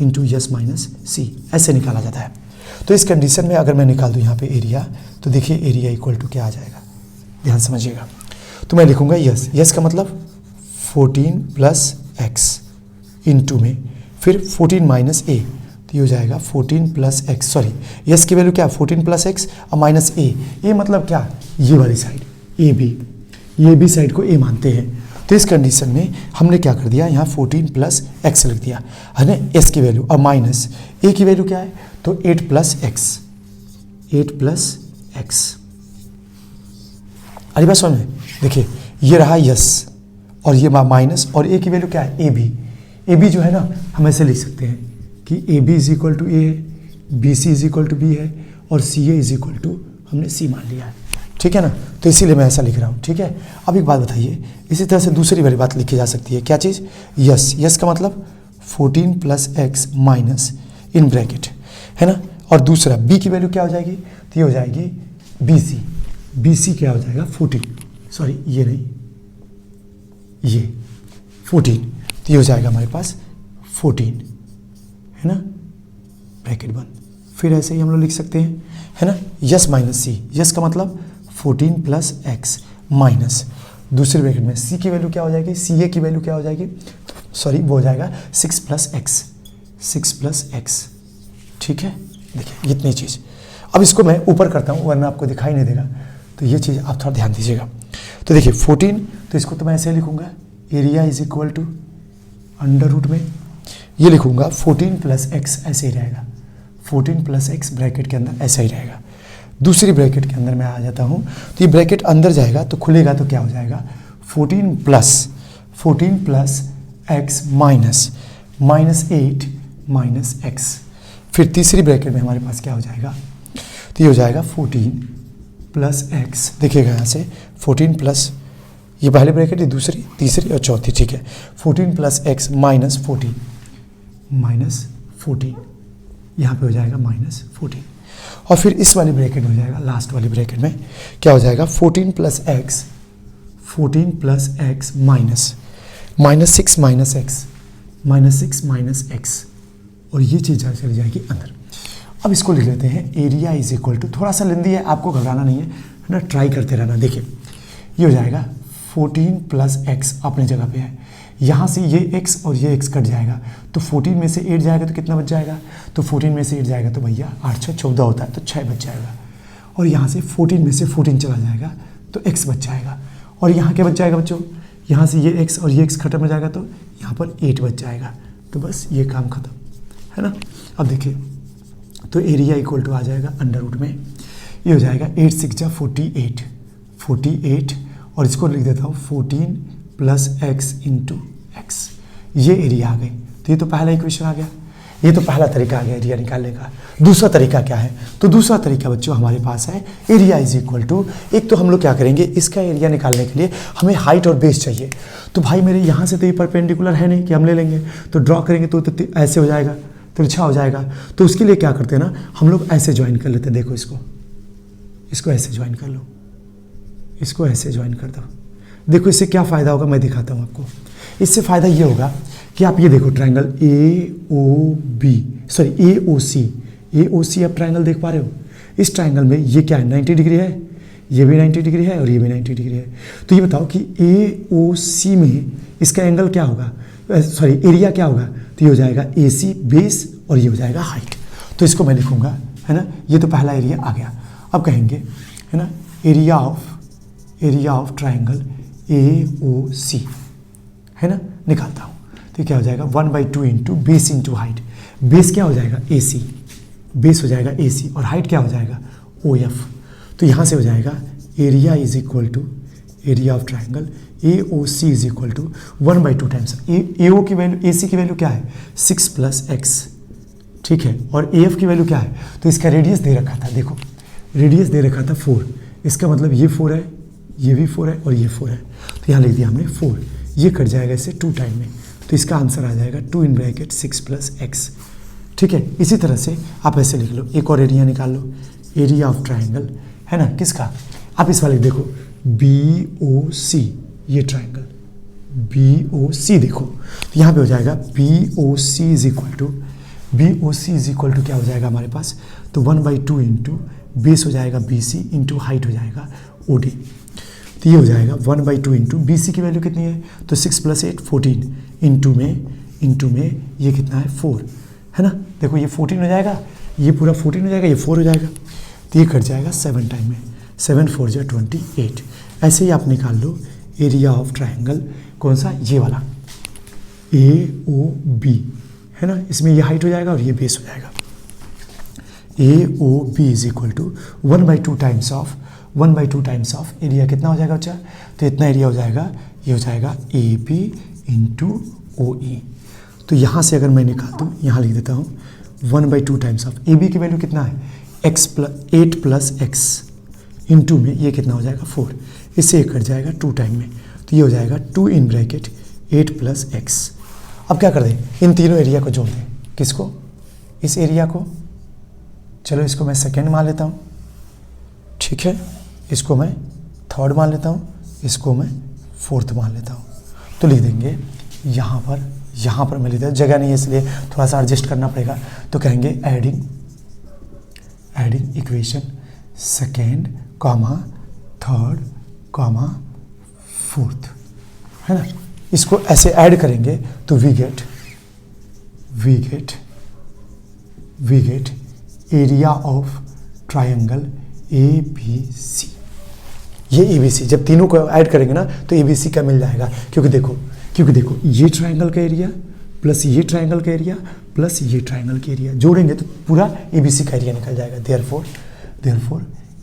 into yes minus c, ऐसे निकाला जाता है। तो इस कंडीशन में अगर मैं निकाल दूँ यहाँ पे एरिया, तो देखिए एरिया इक्वल टू क्या आ जाएगा, ध्यान समझिएगा। तो मैं लिखूँगा यस का मतलब 14 प्लस x इंटू में फिर 14 माइनस a तो ये हो जाएगा 14 प्लस एक्स, सॉरी यस की वैल्यू क्या है 14 प्लस एक्स और माइनस ए मतलब क्या, ये वाली साइड ए बी, ये बी साइड को ए मानते हैं। तो इस कंडीशन में हमने क्या कर दिया, यहाँ 14 प्लस एक्स लिख दिया है ना, एस की वैल्यू और माइनस ए की वैल्यू क्या है, तो 8 प्लस एक्स, 8 प्लस एक्स। अरे बात समझ में, देखिए ये रहा यस और ये माइनस और ए की वैल्यू क्या है, ए बी। ए बी जो है ना हम ऐसे लिख सकते हैं कि A B is equal to A है, B C is equal to B है और C A is equal to हमने सी मान लिया है, ठीक है ना। तो इसीलिए मैं ऐसा लिख रहा हूँ, ठीक है। अब एक बात बताइए, इसी तरह से दूसरी वाली बात लिखी जा सकती है, क्या चीज़, यस, यस का मतलब 14 प्लस एक्स माइनस इन ब्रैकेट, है ना। और दूसरा बी की वैल्यू क्या हो जाएगी, तो ये हो जाएगी बी सी, बी सी क्या हो जाएगा 14, सॉरी ये नहीं, ये 14, तो ये हो जाएगा हमारे पास 14, है ना, ब्रैकेट बंद। फिर ऐसे ही हम लोग लिख सकते हैं, है ना, यस माइनस सी, यस का मतलब 14 प्लस एक्स माइनस दूसरे ब्रैकेट में सी की वैल्यू क्या हो जाएगी, सी ए की वैल्यू क्या हो जाएगी, सॉरी वो हो जाएगा 6 प्लस एक्स, 6 प्लस एक्स, ठीक है। देखिए इतनी चीज़, अब इसको मैं ऊपर करता हूँ वरना आपको दिखाई नहीं देगा, तो ये चीज़ आप थोड़ा ध्यान दीजिएगा। तो देखिए 14, तो इसको तो मैं ऐसे लिखूँगा, area is equal to under root में ये लिखूँगा 14 प्लस एक्स, ऐसे ही रहेगा 14 प्लस एक्स ब्रैकेट के अंदर ऐसा ही रहेगा। दूसरी ब्रैकेट के अंदर मैं आ जाता हूँ, तो ये ब्रैकेट अंदर जाएगा तो खुलेगा तो क्या हो जाएगा 14 plus x minus 8 minus x. फिर तीसरी ब्रैकेट में हमारे पास क्या हो जाएगा, तो ये हो जाएगा 14 प्लस एक्स, देखिएगा यहाँ से 14 प्लस, ये पहले ब्रैकेट, ये दूसरी, तीसरी और चौथी, ठीक है। 14 प्लस एक्स माइनस 14, यहाँ पे हो जाएगा माइनस 14। और फिर इस वाली ब्रैकेट में हो जाएगा, लास्ट वाली ब्रैकेट में क्या हो जाएगा 14 plus x minus 6 minus x, और ये चीज़ चली जाएगी अंदर। अब इसको लिख लेते हैं, एरिया इज इक्वल टू, थोड़ा सा लेंदी है, आपको घबराना नहीं है ना, ट्राई करते रहना। देखिए ये हो जाएगा 14 प्लस एक्स अपनी जगह पे है, यहाँ से ये x और ये x कट जाएगा, तो 14 में से 8 जाएगा तो कितना बच जाएगा, तो 14 में से 8 जाएगा तो भैया 8 6 14 होता है, तो 6 बच जाएगा। और यहाँ से 14 में से 14 चला जाएगा तो x बच जाएगा, और यहाँ क्या बच जाएगा बच्चों, यहाँ से ये x और ये x खत्म हो जाएगा तो यहाँ पर 8 बच जाएगा, तो बस ये काम खत्म, है ना। अब देखिए, तो एरिया इक्वल टू आ जाएगा अंडर रूट में, ये हो जाएगा 8 6 जा 48, और इसको लिख देता हूँ 14 प्लस एक्स इंटू एक्स, ये एरिया आ गई। तो ये तो पहला इक्वेशन आ गया, ये तो पहला तरीका आ गया एरिया निकालने का। दूसरा तरीका क्या है, तो दूसरा तरीका बच्चों हमारे पास है, एरिया इज इक्वल टू, एक तो हम लोग क्या करेंगे, इसका एरिया निकालने के लिए हमें हाइट और बेस चाहिए। तो भाई मेरे यहाँ से तो ये परपेंडिकुलर है नहीं कि हम ले लेंगे, तो ड्रॉ करेंगे तो ऐसे हो जाएगा, तिरछा हो जाएगा। तो उसके लिए क्या करते हैं ना, हम लोग ऐसे ज्वाइन कर लेते हैं, देखो इसको ऐसे ज्वाइन कर लो, इसको ऐसे ज्वाइन कर दो। देखो इससे क्या फ़ायदा होगा मैं दिखाता हूँ आपको। इससे फ़ायदा ये होगा कि आप ये देखो ट्रायंगल ए ओ सी आप ट्रायंगल देख पा रहे हो। इस ट्रायंगल में ये क्या है 90 डिग्री है, ये भी 90 डिग्री है और ये भी 90 डिग्री है। तो ये बताओ कि ए ओ सी में इसका एंगल क्या होगा, सॉरी एरिया क्या होगा, तो ये हो जाएगा ए सी बेस और ये हो जाएगा हाइट। तो इसको मैं लिखूँगा, है ना, ये तो पहला एरिया आ गया। अब कहेंगे, है ना, एरिया ऑफ ट्रायंगल AOC, है ना, निकालता हूँ। तो क्या हो जाएगा 1/2 into base into height. Base क्या हो जाएगा AC, बेस हो जाएगा AC और हाइट क्या हो जाएगा OF। तो यहाँ से हो जाएगा area is equal to area of triangle AOC is equal to 1/2 times AO की वैल्यू, AC की वैल्यू क्या है 6 प्लस एक्स, ठीक है, और AF की वैल्यू क्या है, तो इसका रेडियस दे रखा था, देखो रेडियस दे रखा था 4, इसका मतलब ये 4 है, ये भी 4 है और ये 4 है। तो यहाँ लिख दिया हमने 4, ये कट जाएगा इससे 2 टाइम में, तो इसका आंसर आ जाएगा 2 इन ब्रैकेट 6 प्लस एक्स, ठीक है। इसी तरह से आप ऐसे लिख लो, एक और एरिया निकाल लो, एरिया ऑफ ट्रायंगल, है ना, किसका, आप इस वाले देखो BOC, ये ट्रायंगल BOC देखो, तो यहाँ पे हो जाएगा BOC इज इक्वल टू क्या हो जाएगा हमारे पास, तो 1/2 इंटू बेस हो जाएगा BC इंटू हाइट हो जाएगा OD। तो ये हो जाएगा 1/2 इंटू BC की वैल्यू कितनी है, तो 6 प्लस 8 14 इंटू में ये कितना है 4, है ना। देखो ये 14 हो जाएगा, ये पूरा 14 हो जाएगा, ये 4 हो जाएगा, तो ये कट जाएगा 7 टाइम में, 7 4 जा 28। ऐसे ही आप निकाल लो एरिया ऑफ ट्राइंगल, कौन सा, ये वाला AOB, है ना। इसमें ये हाइट हो जाएगा और ये बेस हो जाएगा। AOB is equal to 1/2 times of area कितना हो जाएगा बच्चा, तो इतना एरिया हो जाएगा, ये हो जाएगा AB इंटू OE। तो यहाँ से अगर मैं निकाल दूँ, यहाँ लिख देता हूँ 1/2 टाइम्स ऑफ AB की वैल्यू कितना है, 8 + x इंटू में ये कितना हो जाएगा 4, इससे ये कट जाएगा 2 टाइम में, तो ये हो जाएगा 2 इन ब्रैकेट 8 + x। अब क्या कर दें, इन तीनों एरिया को जोड़ दें, किसको, इस एरिया को, चलो इसको मैं सेकेंड मान लेता हूँ, ठीक है, इसको मैं थर्ड मान लेता हूँ, इसको मैं फोर्थ मान लेता हूँ। तो लिख देंगे यहाँ पर मैं लिख देता, जगह नहीं है इसलिए थोड़ा सा एडजस्ट करना पड़ेगा, तो कहेंगे adding equation second comma third comma fourth, है ना। इसको ऐसे ऐड करेंगे तो we get area of triangle ABC। ये ABC जब तीनों को ऐड करेंगे ना तो ABC का मिल जाएगा, क्योंकि देखो ये ट्रायंगल का एरिया प्लस ये ट्रायंगल का एरिया प्लस ये ट्रायंगल का एरिया जोड़ेंगे तो पूरा ABC का एरिया निकल जाएगा। Therefore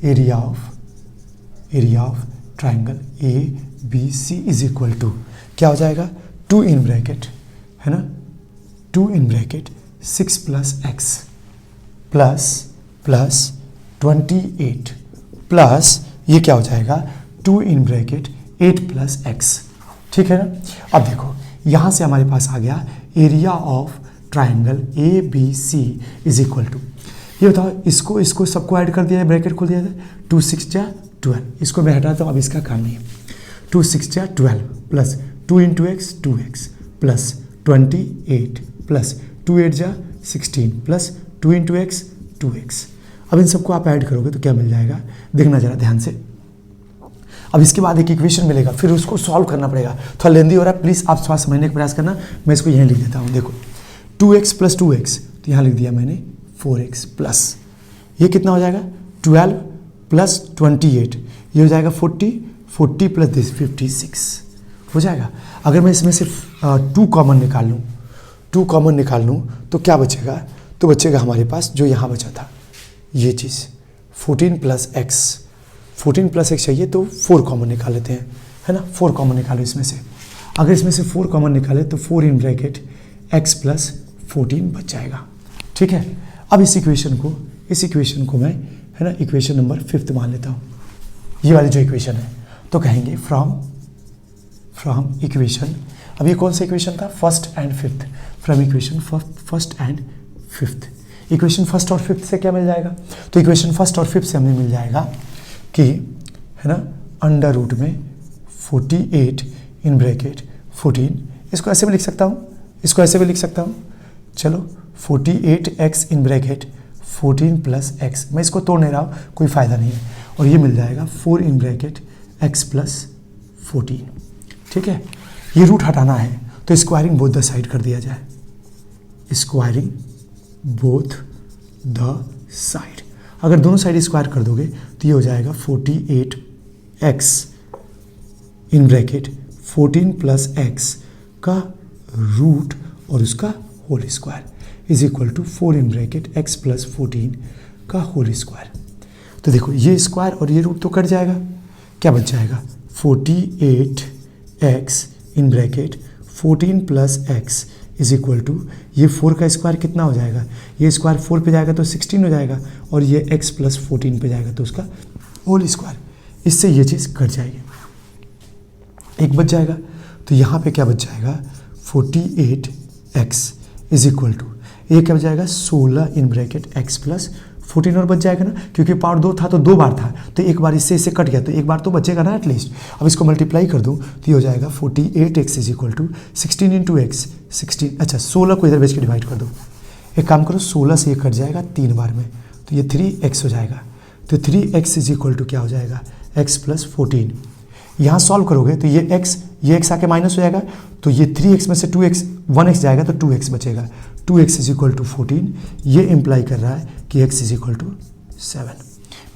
area of triangle ABC is equal to क्या हो जाएगा, 2 इन ब्रैकेट, है ना, 2 in bracket 6 + x plus 28 plus ये क्या हो जाएगा, 2 इन ब्रैकेट 8 + x, ठीक है ना। अब देखो यहाँ से हमारे पास आ गया area of triangle ABC is equal to, ये बताओ इसको सबको ऐड कर दिया जाए, ब्रैकेट खोल दिया जाए, 2 6 जा 12, इसको मैं हटाता हूँ, अब इसका काम नहीं है, 2 6 जा 12 plus 2 × x 2x plus 28 plus 2 8 जा 16 प्लस 2 × x 2x। अब इन सबको आप ऐड करोगे तो क्या मिल जाएगा, देखना जरा ध्यान से। अब इसके बाद एक इक्वेशन मिलेगा, फिर उसको सॉल्व करना पड़ेगा, थोड़ा लेंदी हो रहा है, प्लीज़ आप थोड़ा समझने का प्रयास करना। मैं इसको यहीं लिख देता हूँ, देखो 2x + 2x, तो यहाँ लिख दिया मैंने 4x प्लस ये कितना हो जाएगा 12 + 28, ये हो जाएगा 40 प्लस दिस 56 हो जाएगा। अगर मैं इसमें से 2 कॉमन निकाल लूँ तो क्या बचेगा, तो बचेगा हमारे पास जो यहाँ बचा था ये चीज़ 14 + x चाहिए, तो 4 कॉमन निकाल लेते हैं, है ना। 4 कॉमन निकालो इसमें से, अगर इसमें से 4 कॉमन निकाले तो 4 इन ब्रैकेट x + 14 बच जाएगा, ठीक है। अब इस इक्वेशन को मैं, है ना, इक्वेशन नंबर 5 मान लेता हूँ, ये वाली जो इक्वेशन है, तो कहेंगे फ्रॉम इक्वेशन, अब ये कौन सा इक्वेशन था, first and fifth, from equation first and fifth. Equation first और फिफ्थ से क्या मिल जाएगा, तो इक्वेशन फर्स्ट और फिफ्थ से हमें मिल जाएगा कि, है ना, अंडर रूट में 48 इन ब्रैकेट 14, इसको ऐसे भी लिख सकता हूँ, चलो 48x इन ब्रैकेट 14 + x, मैं इसको तोड़ नहीं रहा हूँ, कोई फ़ायदा नहीं है, और ये मिल जाएगा 4 इन ब्रैकेट x + 14, ठीक है। ये रूट हटाना है तो स्क्वायरिंग बोथ द साइड कर दिया जाए, स्क्वायरिंग बोथ द साइड, अगर दोनों साइड स्क्वायर कर दोगे तो ये हो जाएगा 48x इन ब्रैकेट 14 + x का रूट और उसका whole square is equal to 4 in bracket x + 14 का होल स्क्वायर। तो देखो ये स्क्वायर और ये रूट तो कट जाएगा, क्या बच जाएगा 48x in bracket 14 + x is equal to, ये 4 का स्क्वायर कितना हो जाएगा, ये स्क्वायर 4 पे जाएगा तो 16 हो जाएगा, और ये x + 14 पे जाएगा तो उसका होल स्क्वायर, इससे ये चीज़ कट जाएगी, एक बच जाएगा। तो यहाँ पे क्या बच जाएगा 48x इज इक्वल टू, ये क्या बच जाएगा 16 इन ब्रैकेट x + 14 और बच जाएगा ना, क्योंकि पावर 2 था तो 2 बार था, तो एक बार इससे कट गया तो एक बार तो बचेगा ना एटलीस्ट। अब इसको मल्टीप्लाई कर दूँ तो ये हो जाएगा 48x is equal to 16 × x 16, अच्छा 16 को इधर भेज के डिवाइड कर दो, एक काम करो 16 से ये कट जाएगा 3 बार में, तो ये 3x हो जाएगा, तो 3x इज इक्वल टू क्या हो जाएगा x + 14। यहाँ सॉल्व करोगे तो ये x आके माइनस हो जाएगा, तो ये 3x में से 2x 1x जाएगा तो 2x बचेगा, 2x इज इक्वल टू 14, ये इम्प्लाई कर रहा है कि x इज इक्वल टू 7।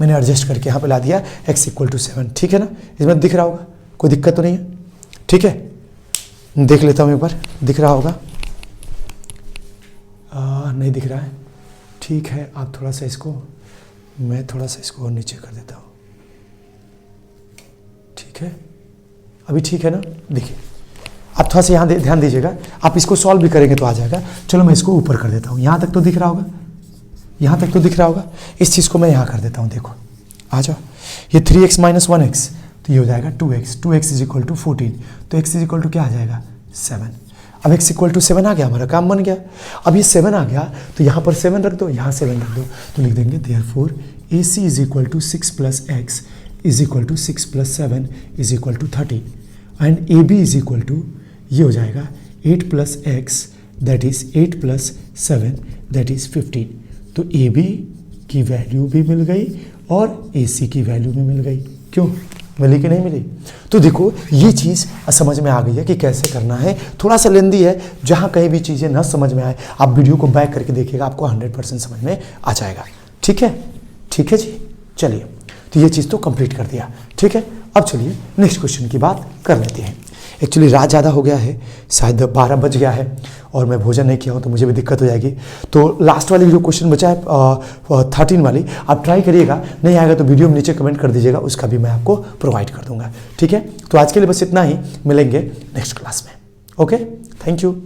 मैंने एडजस्ट करके यहाँ पे ला दिया x इक्वल टू 7, ठीक है ना, इसमें दिख रहा होगा, कोई दिक्कत तो नहीं है, ठीक है। देख लेता हूँ एक बार, दिख रहा होगा, नहीं दिख रहा है, ठीक है। आप थोड़ा सा इसको, मैं थोड़ा सा इसको और नीचे कर देता हूँ, ठीक है, अभी ठीक है ना। देखिए आप थोड़ा सा यहाँ ध्यान दीजिएगा, आप इसको सॉल्व भी करेंगे तो आ जाएगा। चलो मैं इसको ऊपर कर देता हूँ, यहाँ तक तो दिख रहा होगा, यहाँ तक तो दिख रहा होगा। इस चीज़ को मैं यहाँ कर देता हूँ, देखो आ जाओ, ये 3x माइनस 1x तो ये हो जाएगा 2x, 2x is equal to 14, तो x इज इक्वल टू क्या आ जाएगा 7। अब x इक्वल टू 7 आ गया, हमारा काम बन गया। अब ये 7 आ गया तो यहाँ पर 7 रख दो, यहाँ 7 रख दो, तो लिख देंगे therefore AC is equal to 6 plus x is equal to 6 plus 7 is equal to 13 and AB is equal to, ये हो जाएगा 8 plus x that is 8 plus 7 that is 15। तो AB की वैल्यू भी मिल गई और AC की वैल्यू भी मिल गई। क्यों मिली कि नहीं मिली? तो देखो ये चीज़ समझ में आ गई है कि कैसे करना है। थोड़ा सा लेंदी है, जहाँ कहीं भी चीज़ें ना समझ में आए आप वीडियो को बैक करके देखिएगा, आपको 100% समझ में आ जाएगा। ठीक है, ठीक है जी। चलिए, तो ये चीज़ तो कंप्लीट कर दिया, ठीक है। अब चलिए नेक्स्ट क्वेश्चन की बात कर लेते हैं। एक्चुअली रात ज़्यादा हो गया है, शायद 12 बज गया है और मैं भोजन नहीं किया हूँ तो मुझे भी दिक्कत हो जाएगी। तो लास्ट वाली जो क्वेश्चन बचा है 13 वाली, आप ट्राई करिएगा, नहीं आएगा तो वीडियो में नीचे कमेंट कर दीजिएगा, उसका भी मैं आपको प्रोवाइड कर दूंगा। ठीक है, तो आज के लिए बस इतना ही, मिलेंगे नेक्स्ट क्लास में। Okay, thank you.